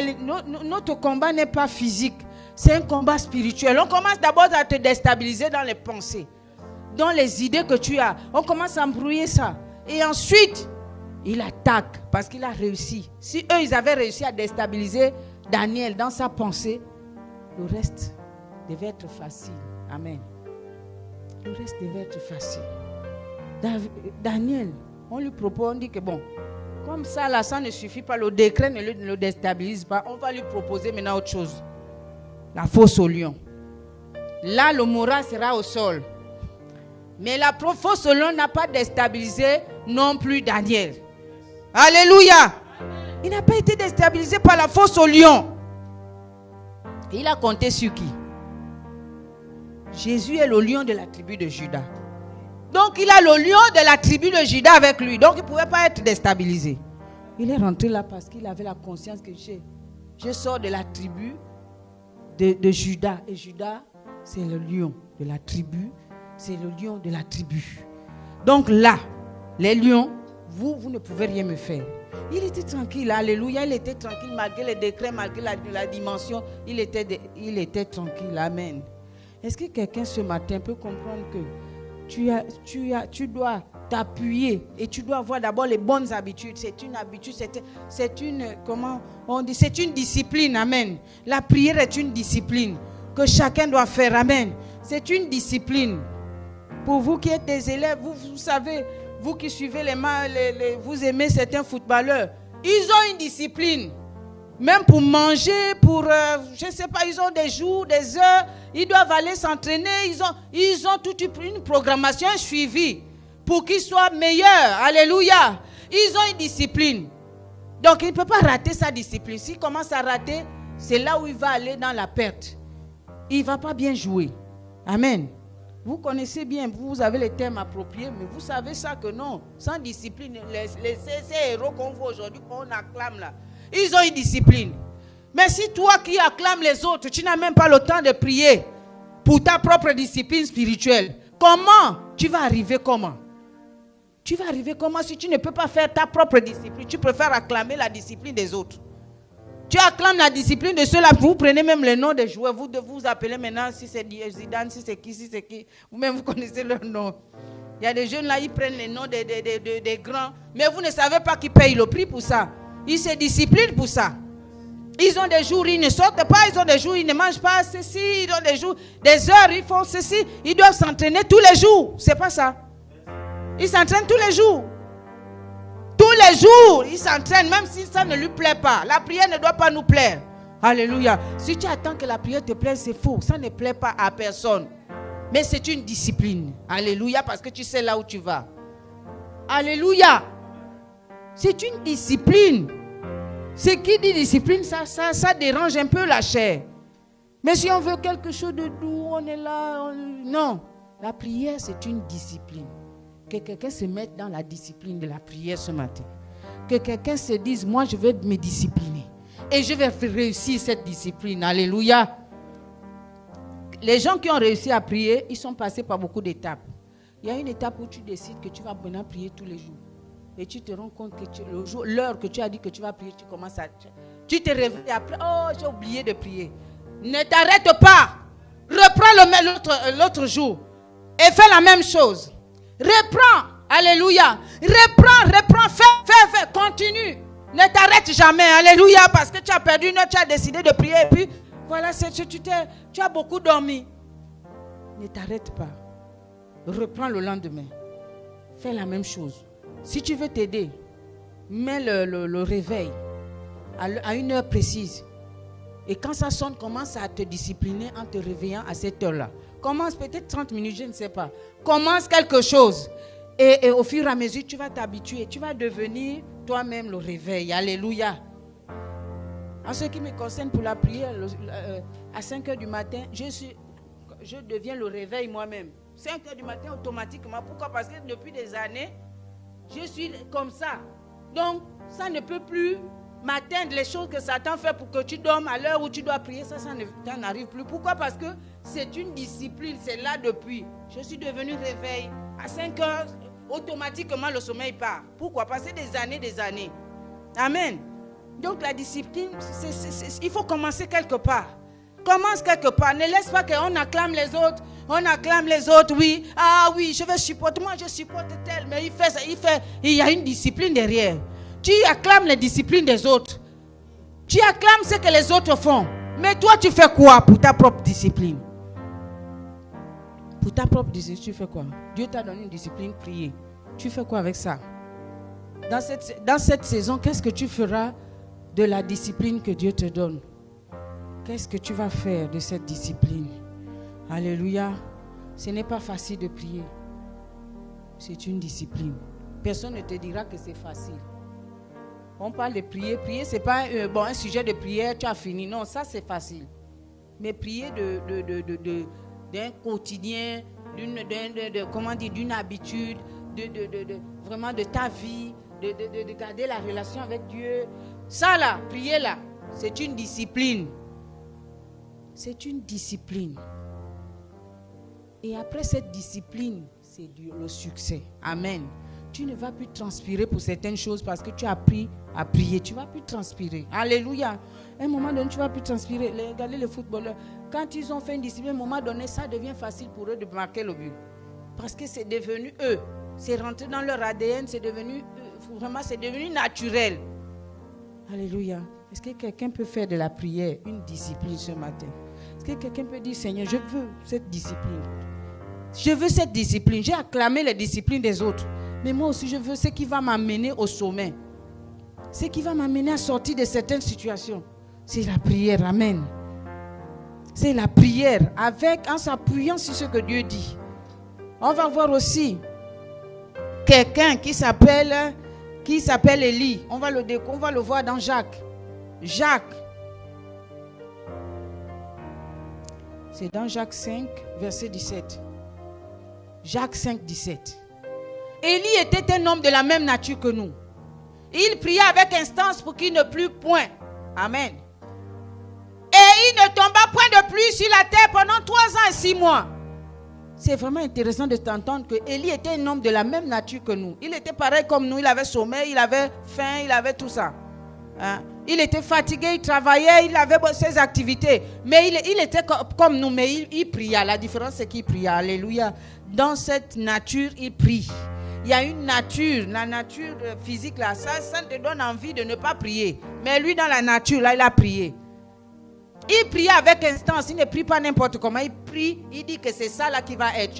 notre combat n'est pas physique, c'est un combat spirituel. On commence d'abord à te déstabiliser dans les pensées, dans les idées que tu as. On commence à embrouiller ça. Et ensuite, il attaque parce qu'il a réussi. Si eux, ils avaient réussi à déstabiliser Daniel dans sa pensée, le reste devait être facile. Amen. Le reste devait être facile. Daniel, on lui propose, on dit que bon, comme ça, là, ça ne suffit pas. Le décret ne le déstabilise pas. On va lui proposer maintenant autre chose. La fosse au lion. Là, le moral sera au sol. Mais la fosse au lion n'a pas déstabilisé non plus Daniel. Alléluia. Il n'a pas été déstabilisé par la fosse au lion. Il a compté sur qui? Jésus est le lion de la tribu de Juda. Donc il a le lion de la tribu de Juda avec lui. Donc il ne pouvait pas être déstabilisé. Il est rentré là parce qu'il avait la conscience que je sors de la tribu de Juda. Et Juda, c'est le lion de la tribu. C'est le lion de la tribu. Donc là, les lions, vous ne pouvez rien me faire. Il était tranquille, alléluia. Il était tranquille malgré les décrets, malgré la dimension. Il était tranquille, amen. Est-ce que quelqu'un ce matin peut comprendre que tu dois t'appuyer et tu dois avoir d'abord les bonnes habitudes. C'est une habitude, c'est une, comment on dit, c'est une discipline, amen. La prière est une discipline que chacun doit faire, amen. C'est une discipline. Pour vous qui êtes des élèves, vous savez, vous qui suivez vous aimez certains footballeurs, ils ont une discipline. Même pour manger, pour, je ne sais pas, ils ont des jours, des heures, ils doivent aller s'entraîner, ils ont toute une programmation, un suivi pour qu'ils soient meilleurs. Alléluia. Ils ont une discipline. Donc, il ne peut pas rater sa discipline. S'il commence à rater, c'est là où il va aller dans la perte. Il ne va pas bien jouer. Amen. Vous connaissez bien, vous avez les termes appropriés, mais vous savez ça que non. Sans discipline, ces héros qu'on voit aujourd'hui, qu'on acclame là, ils ont une discipline. Mais si toi qui acclames les autres, tu n'as même pas le temps de prier pour ta propre discipline spirituelle, comment tu vas arriver comment? Tu vas arriver comment si tu ne peux pas faire ta propre discipline? Tu préfères acclamer la discipline des autres. Tu acclames la discipline de ceux-là. Vous prenez même les noms des joueurs. Vous appelez maintenant si c'est Zidane, si c'est qui. Vous-même, vous connaissez leur nom. Il y a des jeunes là, ils prennent les noms des grands. Mais vous ne savez pas qui paye le prix pour ça. Ils se disciplinent pour ça. Ils ont des jours où ils ne sortent pas. Ils ont des jours où ils ne mangent pas ceci. Ils ont des jours, des heures, ils font ceci. Ils doivent s'entraîner tous les jours. C'est pas ça. Ils s'entraînent tous les jours. Tous les jours, il s'entraîne, même si ça ne lui plaît pas. La prière ne doit pas nous plaire. Alléluia. Si tu attends que la prière te plaise, c'est faux. Ça ne plaît pas à personne. Mais c'est une discipline. Alléluia, parce que tu sais là où tu vas. Alléluia. C'est une discipline. Ce qui dit discipline, ça dérange un peu la chair. Mais si on veut quelque chose de doux, on est là. Non. La prière, c'est une discipline. Que quelqu'un se mette dans la discipline de la prière ce matin. Que quelqu'un se dise, moi je vais me discipliner. Et je vais réussir cette discipline. Alléluia. les gens qui ont réussi à prier, ils sont passés par beaucoup d'étapes. Il y a une étape où tu décides que tu vas maintenant prier tous les jours. Et tu te rends compte que l'heure que tu as dit que tu vas prier, tu commences à... Tu te réveilles après, oh, j'ai oublié de prier. Ne t'arrête pas. Reprends l'autre jour et fais la même chose. Reprends. Alléluia. Reprends. Fais. Continue. Ne t'arrête jamais. Alléluia. Parce que tu as perdu une heure, tu as décidé de prier. Et puis, voilà, tu as beaucoup dormi. Ne t'arrête pas. Reprends le lendemain. Fais la même chose. Si tu veux t'aider, mets le réveil à une heure précise. Et quand ça sonne, commence à te discipliner en te réveillant à cette heure-là. Commence peut-être 30 minutes, je ne sais pas. Commence quelque chose. Et au fur et à mesure, tu vas t'habituer. Tu vas devenir toi-même le réveil. Alléluia. En ce qui me concerne pour la prière, à 5 heures du matin, je deviens le réveil moi-même. 5 heures du matin automatiquement. Pourquoi? Parce que depuis des années, je suis comme ça. Donc, ça ne peut plus m'atteindre les choses que Satan fait pour que tu dormes à l'heure où tu dois prier. Ça n'arrive plus. Pourquoi? Parce que c'est une discipline. C'est là depuis. Je suis devenu réveil. À 5 heures, automatiquement, le sommeil part. Pourquoi? Parce que des années. Amen. Donc, la discipline, il faut commencer quelque part. Commence quelque part. Ne laisse pas qu'on acclame les autres. On acclame les autres, oui. Ah oui, je vais supporter. Moi, je supporte tel. Mais il fait ça, il y a une discipline derrière. Tu acclames les disciplines des autres. Tu acclames ce que les autres font. Mais toi, tu fais quoi pour ta propre discipline? Pour ta propre discipline, tu fais quoi? Dieu t'a donné une discipline, prier. Tu fais quoi avec ça? Dans cette saison, qu'est-ce que tu feras de la discipline que Dieu te donne? Qu'est-ce que tu vas faire de cette discipline? Alléluia. Ce n'est pas facile de prier. C'est une discipline. Personne ne te dira que c'est facile. On parle de prier. Prier, ce n'est pas un sujet de prière, tu as fini. Non, ça c'est facile. Mais prier d'un quotidien, d'une habitude, vraiment de ta vie, de garder la relation avec Dieu. Ça là, prier là, c'est une discipline. C'est une discipline. Et après cette discipline, c'est le succès. Amen. Tu ne vas plus transpirer pour certaines choses parce que tu as appris à prier. Tu ne vas plus transpirer. Alléluia. À un moment donné, tu ne vas plus transpirer. Regardez les footballeurs. Quand ils ont fait une discipline, à un moment donné, ça devient facile pour eux de marquer le but. Parce que c'est devenu eux. C'est rentré dans leur ADN. C'est devenu naturel. Alléluia. Est-ce que quelqu'un peut faire de la prière une discipline ce matin? Est-ce que quelqu'un peut dire, Seigneur, je veux cette discipline. Je veux cette discipline. J'ai acclamé les disciplines des autres. Mais moi aussi, je veux ce qui va m'amener au sommet. Ce qui va m'amener à sortir de certaines situations. C'est la prière. Amen. C'est la prière en s'appuyant sur ce que Dieu dit. On va voir aussi quelqu'un qui s'appelle Élie. On va le voir dans Jacques. C'est dans Jacques 5, verset 17. Jacques 5, 17. Élie était un homme de la même nature que nous. Il priait avec instance pour qu'il ne plût point. Amen. Et il ne tomba point de pluie sur la terre pendant 3 ans et 6 mois. C'est vraiment intéressant de t'entendre que Élie était un homme de la même nature que nous. Il était pareil comme nous. Il avait sommeil, il avait faim, il avait tout ça. Il était fatigué, il travaillait, il avait ses activités. Mais il était comme nous, mais il priait. La différence, c'est qu'il priait. Alléluia. Dans cette nature, il prie. Il y a une nature, la nature physique, là, ça te donne envie de ne pas prier. Mais lui, dans la nature, là, il a prié. Il prie avec instance, il ne prie pas n'importe comment. Il prie, il dit que c'est ça là qui va être.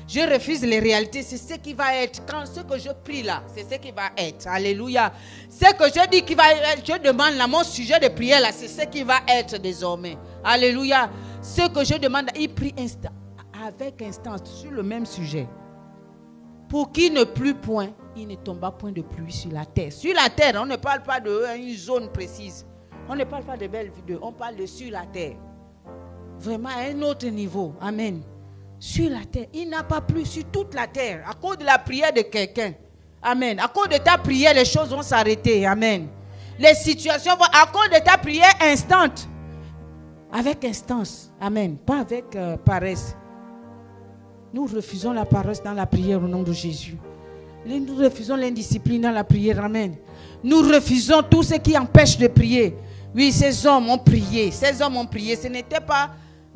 Je refuse les réalités. C'est ce qui va être. Quand ce que je prie là, c'est ce qui va être. Alléluia. Ce que je dis qui va être, je demande là, mon sujet de prière là, c'est ce qui va être désormais. Alléluia. Ce que je demande, il prie avec instance sur le même sujet. Pour qu'il ne plût point, il ne tomba point de pluie sur la terre. Sur la terre, on ne parle pas d'une zone précise. On ne parle pas de belles vidéos, on parle de sur la terre. Vraiment à un autre niveau. Amen. Sur la terre. Il n'a pas plu sur toute la terre. À cause de la prière de quelqu'un. Amen. À cause de ta prière, les choses vont s'arrêter. Amen. Les situations vont, à cause de ta prière instante. avec instance. Amen. Pas avec paresse. Nous refusons la paresse dans la prière au nom de Jésus. Nous refusons l'indiscipline dans la prière. Amen. Nous refusons tout ce qui empêche de prier. Oui, ces hommes ont prié. Ces hommes ont prié. Ce n'était pas...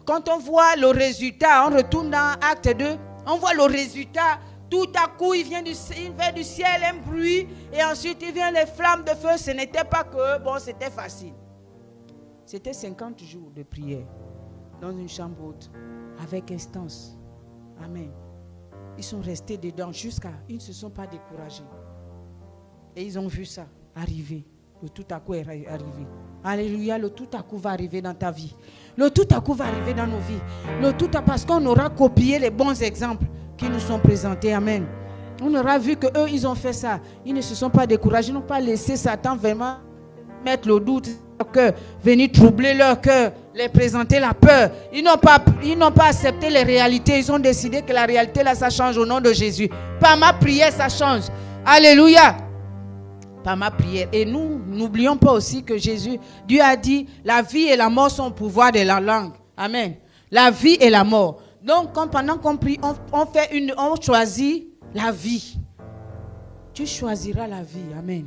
Quand on voit le résultat, on retourne dans Acte 2, on voit le résultat. Tout à coup, il vient du ciel un bruit. Et ensuite, il vient les flammes de feu. Ce n'était pas que... Bon, c'était facile. C'était 50 jours de prière dans une chambre haute avec instance. Amen. Ils sont restés dedans jusqu'à... Ils ne se sont pas découragés. Et ils ont vu ça arriver. Le tout à coup est arrivé. Alléluia, le tout à coup va arriver dans ta vie. Le tout à coup va arriver dans nos vies. Le tout à parce qu'on aura copié les bons exemples qui nous sont présentés. Amen. On aura vu que eux ils ont fait ça. Ils ne se sont pas découragés. Ils n'ont pas laissé Satan vraiment mettre le doute dans leur cœur, venir troubler leur cœur, les présenter la peur. Ils n'ont pas accepté les réalités. Ils ont décidé que la réalité là, ça change au nom de Jésus. Par ma prière, ça change. Alléluia. Par ma prière. Et nous, n'oublions pas aussi que Dieu a dit, la vie et la mort sont au pouvoir de la langue. Amen. La vie et la mort. Donc, pendant qu'on prie, on choisit la vie. Tu choisiras la vie. Amen.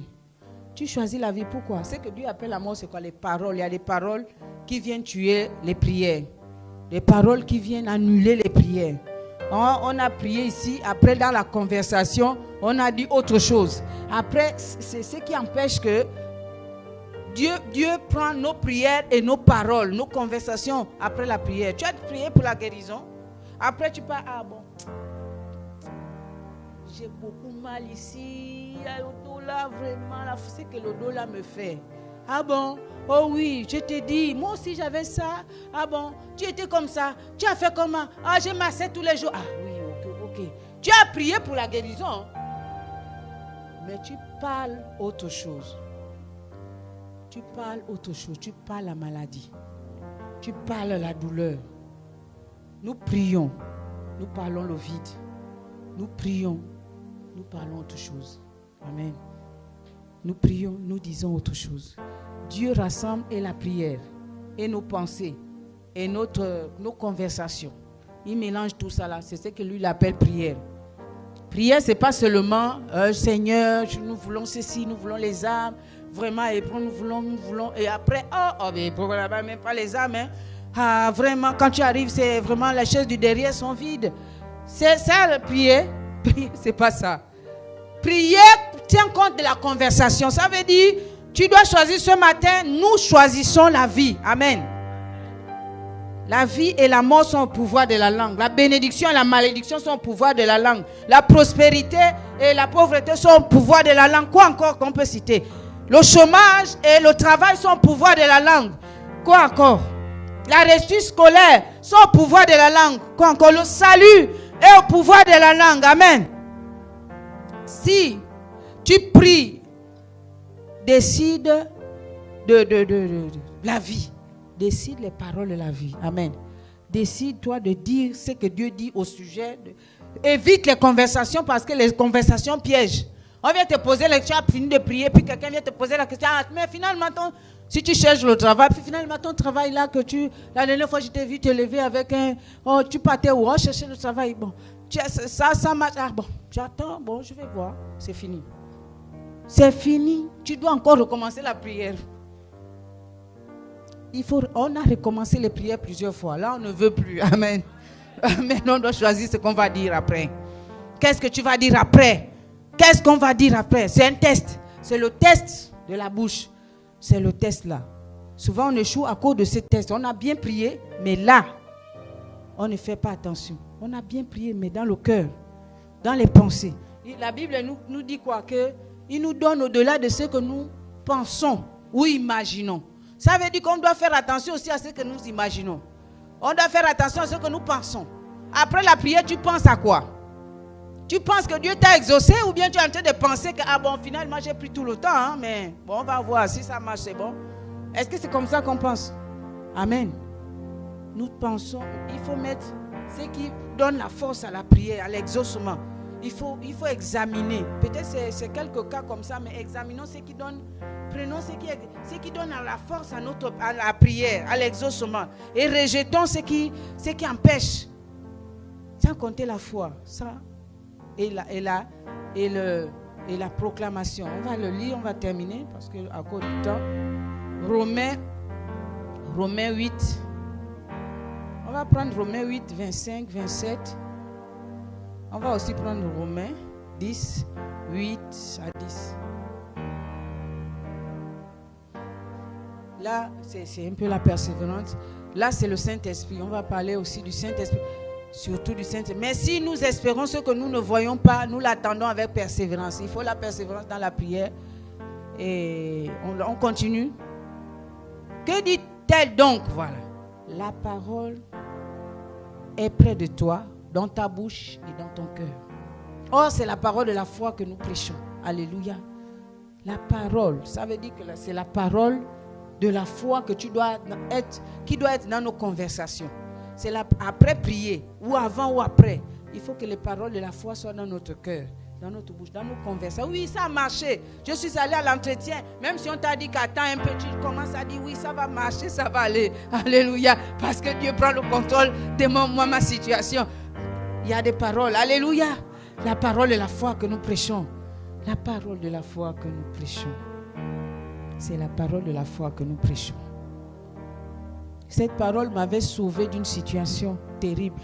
Tu choisis la vie. Pourquoi? Ce que Dieu appelle la mort, c'est quoi? Les paroles. Il y a des paroles qui viennent tuer les prières. Des paroles qui viennent annuler les prières. On a prié ici. Après, dans la conversation, on a dit autre chose. Après, c'est ce qui empêche que Dieu prend nos prières et nos paroles, nos conversations après la prière. Tu as prié pour la guérison. Après, tu parles, ah bon, j'ai beaucoup mal ici. Le dos là, vraiment, c'est que le dos là me fait. Ah bon? Oh oui, je te dis, moi aussi j'avais ça. Ah bon? Tu étais comme ça. Tu as fait comment? Ah, j'ai massé tous les jours. Ah oui, ok. Tu as prié pour la guérison. Mais tu parles autre chose. Tu parles autre chose. Tu parles la maladie. Tu parles la douleur. Nous prions. Nous parlons le vide. Nous prions. Nous parlons autre chose. Amen. Nous prions, nous disons autre chose. Dieu rassemble et la prière, et nos pensées, et nos conversations. Il mélange tout ça là. C'est ce que lui appelle prière. Prière, c'est pas seulement Seigneur, nous voulons ceci, nous voulons les âmes, vraiment, et nous voulons, et après, mais même pas les âmes. Hein. Ah, vraiment, quand tu arrives, c'est vraiment les chaises du derrière sont vides. C'est ça la prière. Prière, c'est pas ça. Prière tient compte de la conversation. Ça veut dire, tu dois choisir ce matin, nous choisissons la vie. Amen. La vie et la mort sont au pouvoir de la langue. La bénédiction et la malédiction sont au pouvoir de la langue. La prospérité et la pauvreté sont au pouvoir de la langue. Quoi encore qu'on peut citer? Le chômage et le travail sont au pouvoir de la langue. Quoi encore? La réussite scolaire sont au pouvoir de la langue. Quoi encore? Le salut est au pouvoir de la langue. Amen. Si tu pries, décide de la vie. Décide les paroles de la vie. Amen. Décide-toi de dire ce que Dieu dit au sujet. Évite les conversations parce que les conversations piègent. On vient te poser la question, tu as fini de prier, puis quelqu'un vient te poser la question. Mais finalement, si tu cherches le travail, puis finalement, ton travail là que la dernière fois, je t'ai vu te lever avec tu partais où? On cherchait le travail. Bon, ça marche. Ah bon, j'attends. Bon, je vais voir. C'est fini. C'est fini. Tu dois encore recommencer la prière. On a recommencé les prières plusieurs fois. Là, on ne veut plus. Amen. Mais on doit choisir ce qu'on va dire après. Qu'est-ce que tu vas dire après? Qu'est-ce qu'on va dire après? C'est un test. C'est le test de la bouche. C'est le test là. Souvent, on échoue à cause de ce test. On a bien prié, mais là, on ne fait pas attention. On a bien prié, mais dans le cœur, dans les pensées. La Bible nous dit quoi? Il nous donne au-delà de ce que nous pensons ou imaginons. Ça veut dire qu'on doit faire attention aussi à ce que nous imaginons. On doit faire attention à ce que nous pensons. Après la prière, tu penses à quoi? Tu penses que Dieu t'a exaucé ou bien tu es en train de penser que, finalement, j'ai pris tout le temps, hein, mais bon, on va voir si ça marche, c'est bon. Est-ce que c'est comme ça qu'on pense? Amen. Nous pensons, il faut mettre ce qui donne la force à la prière, à l'exaucement. Il faut examiner. Peut-être c'est quelques cas comme ça, mais examinons ce qui donne, prenons ce qui donne à la force à la prière, à l'exaucement. Et rejetons ce qui empêche. Sans compter la foi. Ça, et la proclamation. On va le lire, on va terminer, parce qu'à cause du temps. Romains 8. On va prendre Romains 8, 25, 27. On va aussi prendre Romains 10, 8 à 10. Là, c'est un peu la persévérance. Là, c'est le Saint-Esprit. On va parler aussi du Saint-Esprit. Surtout du Saint-Esprit. Mais si nous espérons ce que nous ne voyons pas, nous l'attendons avec persévérance. Il faut la persévérance dans la prière. Et on continue. Que dit-elle donc? Voilà. La parole est près de toi, dans ta bouche et dans ton cœur. Or, c'est la parole de la foi que nous prêchons. Alléluia. La parole, ça veut dire que c'est la parole de la foi que qui doit être dans nos conversations. C'est après prier, ou avant ou après. Il faut que les paroles de la foi soient dans notre cœur, dans notre bouche, dans nos conversations. Oui, ça a marché. Je suis allé à l'entretien. Même si on t'a dit qu'attends un peu, tu commences à dire oui, ça va marcher, ça va aller. Alléluia. Parce que Dieu prend le contrôle de ma situation. Il y a des paroles. Alléluia. La parole de la foi que nous prêchons. La parole de la foi que nous prêchons. C'est la parole de la foi que nous prêchons. Cette parole m'avait sauvé d'une situation terrible.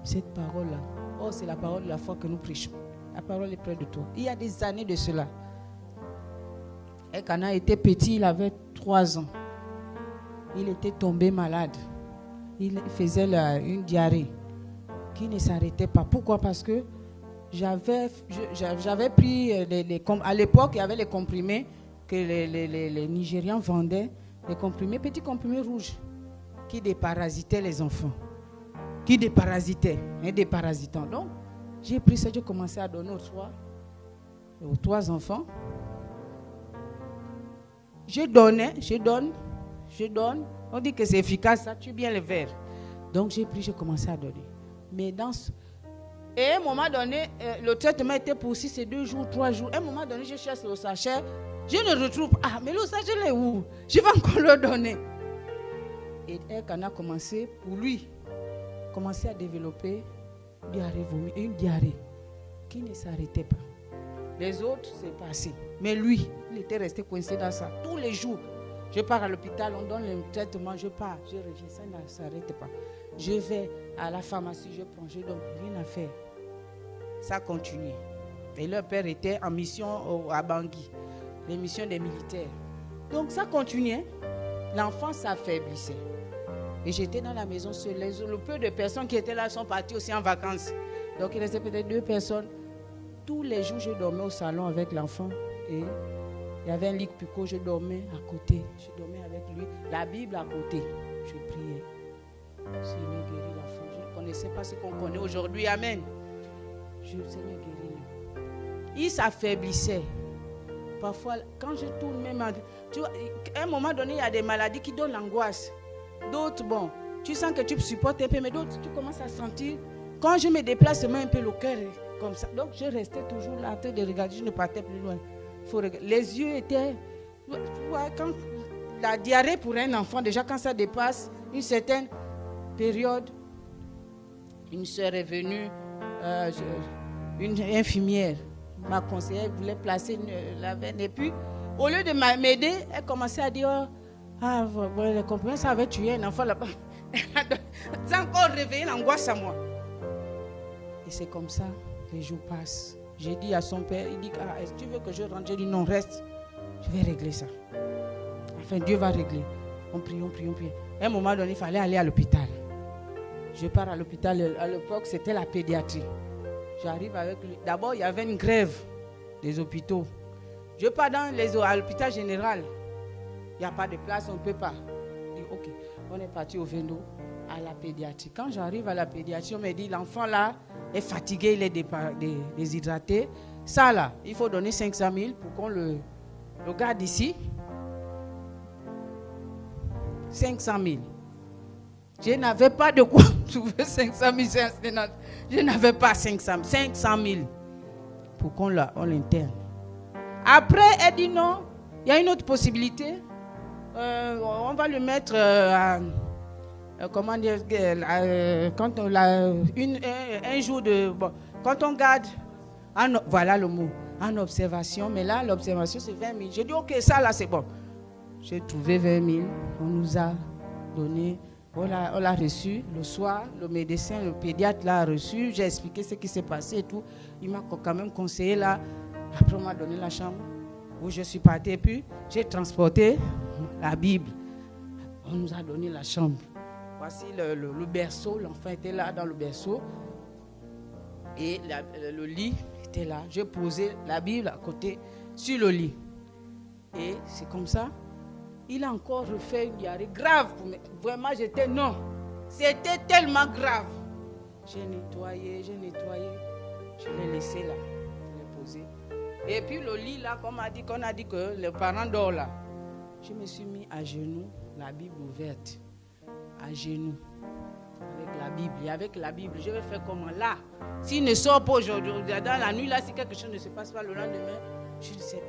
Cette parole-là. Oh, c'est la parole de la foi que nous prêchons. La parole est près de toi. Il y a des années de cela. Et quand Elkanah était petit, il avait 3 ans. Il était tombé malade. Il faisait une diarrhée qui ne s'arrêtait pas. Pourquoi? Parce que j'avais pris, à l'époque, il y avait les comprimés que les Nigérians vendaient, des comprimés, petits comprimés rouges, qui déparasitaient les enfants. Qui déparasitaient, et déparasitant. Donc, j'ai pris ça, j'ai commencé à donner aux 3 enfants. Je donne. On dit que c'est efficace, ça tue bien le verre. Donc, j'ai commencé à donner. Mais et à un moment donné, le traitement était pour 6 et 2 jours, 3 jours. À un moment donné, je cherche le sachet. Je ne retrouve pas. Ah, mais le sachet, il est où? Je vais encore le donner. Et Elkanah a commencé, pour lui, à développer une diarrhée qui ne s'arrêtait pas. Les autres, c'est passé. Mais lui, il était resté coincé dans ça. Tous les jours, je pars à l'hôpital, on donne le traitement, je pars, je reviens, ça ne s'arrête pas. Je vais à la pharmacie, je prends, je donne, rien à faire. Ça continue. Et leur père était en mission à Bangui, les missions des militaires. Donc ça continuait. L'enfant s'affaiblissait. Et j'étais dans la maison seule. Le peu de personnes qui étaient là sont parties aussi en vacances. Donc il restait peut-être 2 personnes. Tous les jours, je dormais au salon avec l'enfant. Et il y avait un lit picot, je dormais à côté. Je dormais avec lui. La Bible à côté. Je priais. Seigneur, guéris l'enfant. Je ne connaissais pas ce qu'on connaît aujourd'hui. Amen. Seigneur, guéris-le. Il s'affaiblissait. Parfois, quand je tourne même, tu vois, à un moment donné, il y a des maladies qui donnent l'angoisse. D'autres, bon, tu sens que tu supportes un peu, mais d'autres, tu commences à sentir. Quand je me déplace, un peu le cœur comme ça. Donc, je restais toujours là en train de regarder, je ne partais plus loin. Les yeux étaient... Tu vois, quand la diarrhée pour un enfant, déjà quand ça dépasse une certaine période, une soeur est venue, une infirmière m'a conseillé, elle voulait placer la veine. Et puis, au lieu de m'aider, elle commençait à dire... Ah, les comprimés, ça avait tué un enfant là-bas. Ça a encore réveillé l'angoisse à moi. Et c'est comme ça, les jours passent. J'ai dit à son père, il dit, est-ce que tu veux que je rentre? J'ai dit, non, reste. Je vais régler ça. Enfin, Dieu va régler. On prie. À un moment donné, il fallait aller à l'hôpital. Je pars à l'hôpital. À l'époque, c'était la pédiatrie. J'arrive avec lui. D'abord, il y avait une grève des hôpitaux. Je pars à l'hôpital général. Il n'y a pas de place, on ne peut pas. Je dis, ok, on est parti au Vendo, à la pédiatrie. Quand j'arrive à la pédiatrie, on me dit, l'enfant là est fatigué, il est déshydraté. Ça là, il faut donner 500 000 pour qu'on le garde ici. 500 000. Je n'avais pas de quoi trouver 500 000. Je n'avais pas 500 000 pour qu'on l'interne. Après, elle dit non, il y a une autre possibilité. On va le mettre comment dire, quand on un jour de... Bon, quand on garde, voilà le mot, en observation, mais là, l'observation, c'est 20 000. J'ai dit, ok, ça là, c'est bon. J'ai trouvé 20 000, on nous a donné, on l'a reçu le soir, le médecin, le pédiatre l'a reçu, j'ai expliqué ce qui s'est passé et tout. Il m'a quand même conseillé là, après on m'a donné la chambre où je suis partie, et puis j'ai transporté la Bible. On nous a donné la chambre. Voici le berceau, l'enfant était là dans le berceau et le lit était là. J'ai posé la Bible à côté sur le lit. Et c'est comme ça. Il a encore refait une diarrhée grave. Vraiment, c'était tellement grave. J'ai nettoyé. Je l'ai laissé là. Je l'ai posé. Et puis le lit là, qu'on a dit que les parents dorment là. Je me suis mis à genoux, la Bible ouverte. À genoux. Avec la Bible. Et avec la Bible, je vais faire comment là? S'il ne sort pas aujourd'hui, dans la nuit là, si quelque chose ne se passe pas le lendemain, je ne sais pas.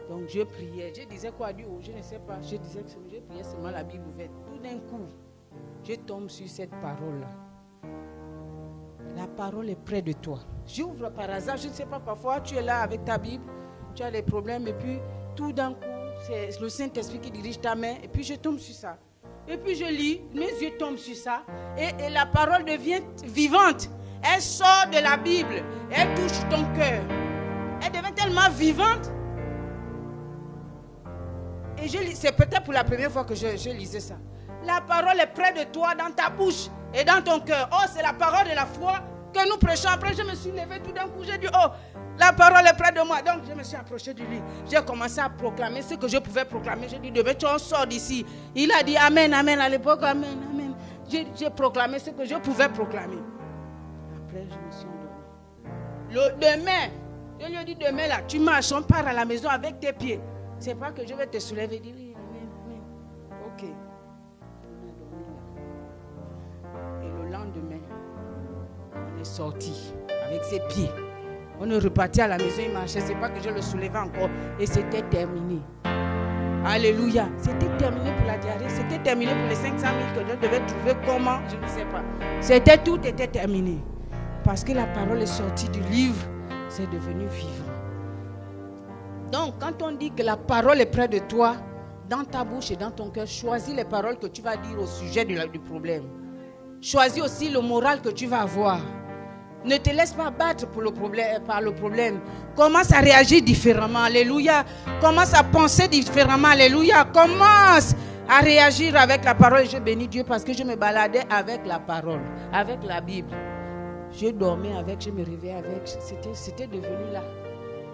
Donc je priais, je disais quoi à Dieu, je ne sais pas, je priais seulement la Bible ouverte. Tout d'un coup, je tombe sur cette parole-là. La parole est près de toi. J'ouvre par hasard, je ne sais pas, parfois tu es là avec ta Bible, tu as des problèmes et puis tout d'un coup, c'est le Saint-Esprit qui dirige ta main et puis je tombe sur ça. Et puis je lis, mes yeux tombent sur ça et la parole devient vivante. Elle sort de la Bible, elle touche ton cœur. Elle devient tellement vivante. Et c'est peut-être pour la première fois que je lisais ça. La parole est près de toi, dans ta bouche et dans ton cœur. Oh, c'est la parole de la foi que nous prêchons. Après, je me suis levée tout d'un coup. J'ai dit, oh, la parole est près de moi. Donc, je me suis approchée du lit. J'ai commencé à proclamer ce que je pouvais proclamer. J'ai dit, demain, tu en sors d'ici. Il a dit, amen, amen. À l'époque, amen, amen. J'ai proclamé ce que je pouvais proclamer. Après, je me suis endormie. Demain, je lui ai dit, demain, là, tu marches, on part à la maison avec tes pieds. C'est pas que je vais te soulever et dire oui, amen, amen. Ok. On a dormi là. Et le lendemain, on est sorti avec ses pieds. On est reparti à la maison, il marchait. C'est pas que je le soulevais encore. Et c'était terminé. Alléluia. C'était terminé pour la diarrhée. C'était terminé pour les 500 000 que je devais trouver. Comment? Je ne sais pas. Tout était terminé. Parce que la parole est sortie du livre, c'est devenu vivant. Donc, quand on dit que la parole est près de toi, dans ta bouche et dans ton cœur, choisis les paroles que tu vas dire au sujet du problème. Choisis aussi le moral que tu vas avoir. Ne te laisse pas battre par le problème. Commence à réagir différemment. Alléluia. Commence à penser différemment. Alléluia. Commence à réagir avec la parole. Je bénis Dieu parce que je me baladais avec la parole, avec la Bible. Je dormais avec, je me réveillais avec. C'était devenu là,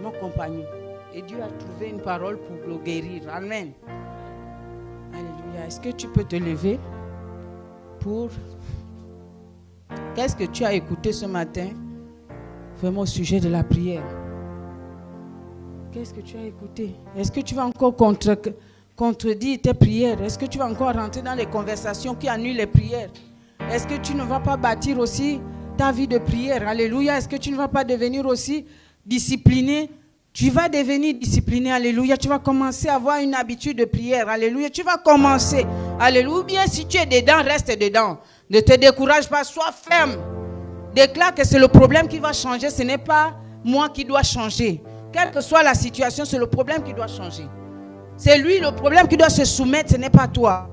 mon compagnon. Et Dieu a trouvé une parole pour le guérir. Amen. Alléluia. Est-ce que tu peux te lever pour... Qu'est-ce que tu as écouté ce matin? Vraiment au sujet de la prière. Qu'est-ce que tu as écouté? Est-ce que tu vas encore contredire tes prières? Est-ce que tu vas encore rentrer dans les conversations qui annulent les prières? Est-ce que tu ne vas pas bâtir aussi ta vie de prière? Alléluia. Est-ce que tu ne vas pas devenir aussi discipliné? Tu vas devenir discipliné, alléluia. Tu vas commencer à avoir une habitude de prière, alléluia. Tu vas commencer, alléluia. Ou bien si tu es dedans, reste dedans. Ne te décourage pas, sois ferme. Déclare que c'est le problème qui va changer. Ce n'est pas moi qui dois changer. Quelle que soit la situation, c'est le problème qui doit changer. C'est lui le problème qui doit se soumettre, ce n'est pas toi.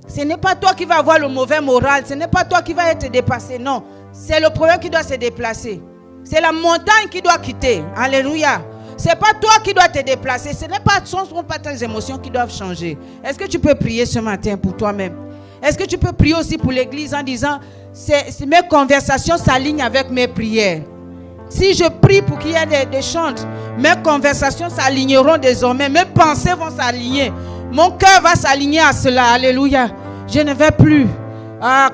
Ce n'est pas toi qui vas avoir le mauvais moral. Ce n'est pas toi qui vas être dépassé, non. C'est le problème qui doit se déplacer. C'est la montagne qui doit quitter, alléluia. Ce n'est pas toi qui dois te déplacer. Ce n'est pas, ce ne sont pas tes émotions qui doivent changer. Est-ce que tu peux prier ce matin pour toi-même? Est-ce que tu peux prier aussi pour l'église en disant mes conversations s'alignent avec mes prières? Si je prie pour qu'il y ait des chants, mes conversations s'aligneront désormais. Mes pensées vont s'aligner. Mon cœur va s'aligner à cela. Alléluia. Je ne vais plus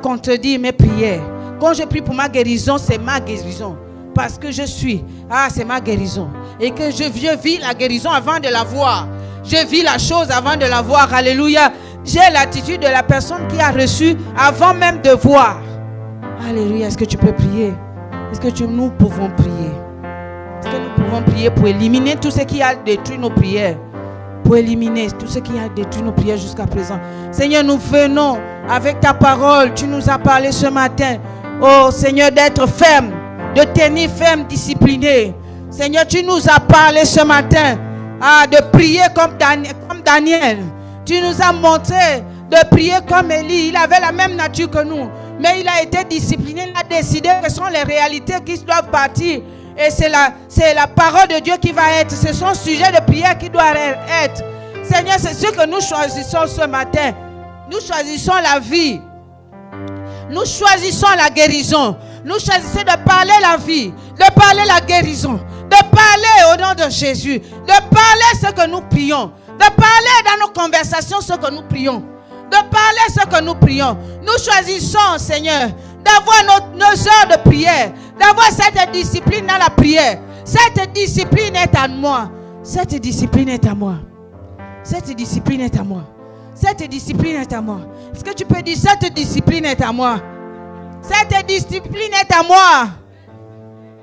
contredire mes prières. Quand je prie pour ma guérison, c'est ma guérison. Parce que je suis, c'est ma guérison. Et que je vis la guérison avant de la voir. Je vis la chose avant de la voir. Alléluia. J'ai l'attitude de la personne qui a reçu avant même de voir. Alléluia. Est-ce que tu peux prier? Est-ce que nous pouvons prier? Est-ce que nous pouvons prier pour éliminer tout ce qui a détruit nos prières? Pour éliminer tout ce qui a détruit nos prières jusqu'à présent. Seigneur, nous venons avec ta parole. Tu nous as parlé ce matin. Oh Seigneur, d'être ferme, de tenir ferme, discipliné. Seigneur, tu nous as parlé ce matin de prier comme Daniel. Tu nous as montré de prier comme Élie. Il avait la même nature que nous. Mais il a été discipliné. Il a décidé que ce sont les réalités qui doivent partir. Et c'est la parole de Dieu qui va être. C'est son sujet de prière qui doit être. Seigneur, c'est ce que nous choisissons ce matin. Nous choisissons la vie. Nous choisissons la guérison. Nous choisissons de parler la vie, de parler la guérison, de parler au nom de Jésus, de parler ce que nous prions, de parler dans nos conversations ce que nous prions, de parler ce que nous prions. Nous choisissons, Seigneur, d'avoir nos heures de prière, d'avoir cette discipline dans la prière. Cette discipline est à moi. Cette discipline est à moi. Cette discipline est à moi. Cette discipline est à moi. Est-ce que tu peux dire cette discipline est à moi? Cette discipline est à moi.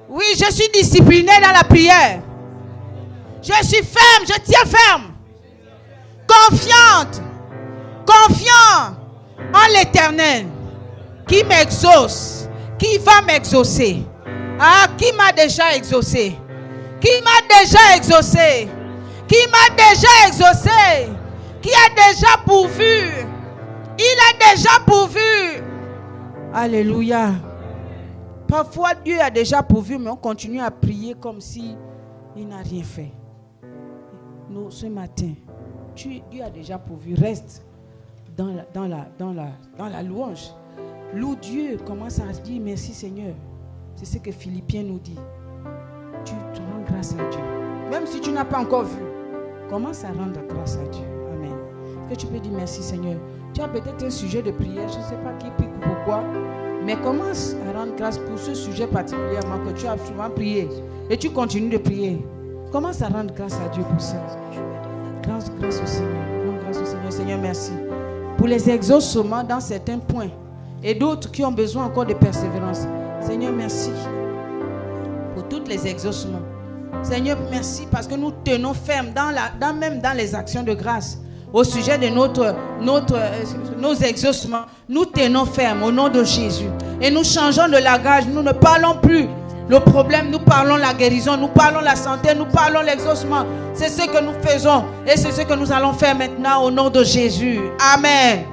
Oui, je suis discipliné dans la prière. Je suis ferme, je tiens ferme. Confiante. Confiant en l'Éternel qui m'exauce, qui va m'exaucer. Ah, qui m'a déjà exaucé? Qui m'a déjà exaucé? Qui m'a déjà exaucé? Qui a déjà pourvu? Il a déjà pourvu. Alléluia. Parfois Dieu a déjà pourvu, mais on continue à prier comme si il n'a rien fait. Nous, ce matin, Dieu a déjà pourvu. Reste dans la louange. Loue Dieu, commence à dire merci Seigneur. C'est ce que Philippiens nous dit. Tu rends grâce à Dieu. Même si tu n'as pas encore vu, commence à rendre grâce à Dieu. Amen. Que tu peux dire merci Seigneur. Tu as peut-être un sujet de prière, je ne sais pas qui prie ou pourquoi, mais commence à rendre grâce pour ce sujet particulièrement que tu as souvent prié et tu continues de prier. Commence à rendre grâce à Dieu pour ça. Grâce au Seigneur. Rends grâce au Seigneur. Seigneur, merci. Pour les exaucements dans certains points et d'autres qui ont besoin encore de persévérance. Seigneur, merci pour tous les exaucements. Seigneur, merci parce que nous tenons ferme même dans les actions de grâce. Au sujet de nos exaucements, nous tenons ferme au nom de Jésus. Et nous changeons de langage. Nous ne parlons plus le problème, nous parlons la guérison, nous parlons la santé, nous parlons l'exaucement. C'est ce que nous faisons et c'est ce que nous allons faire maintenant au nom de Jésus. Amen.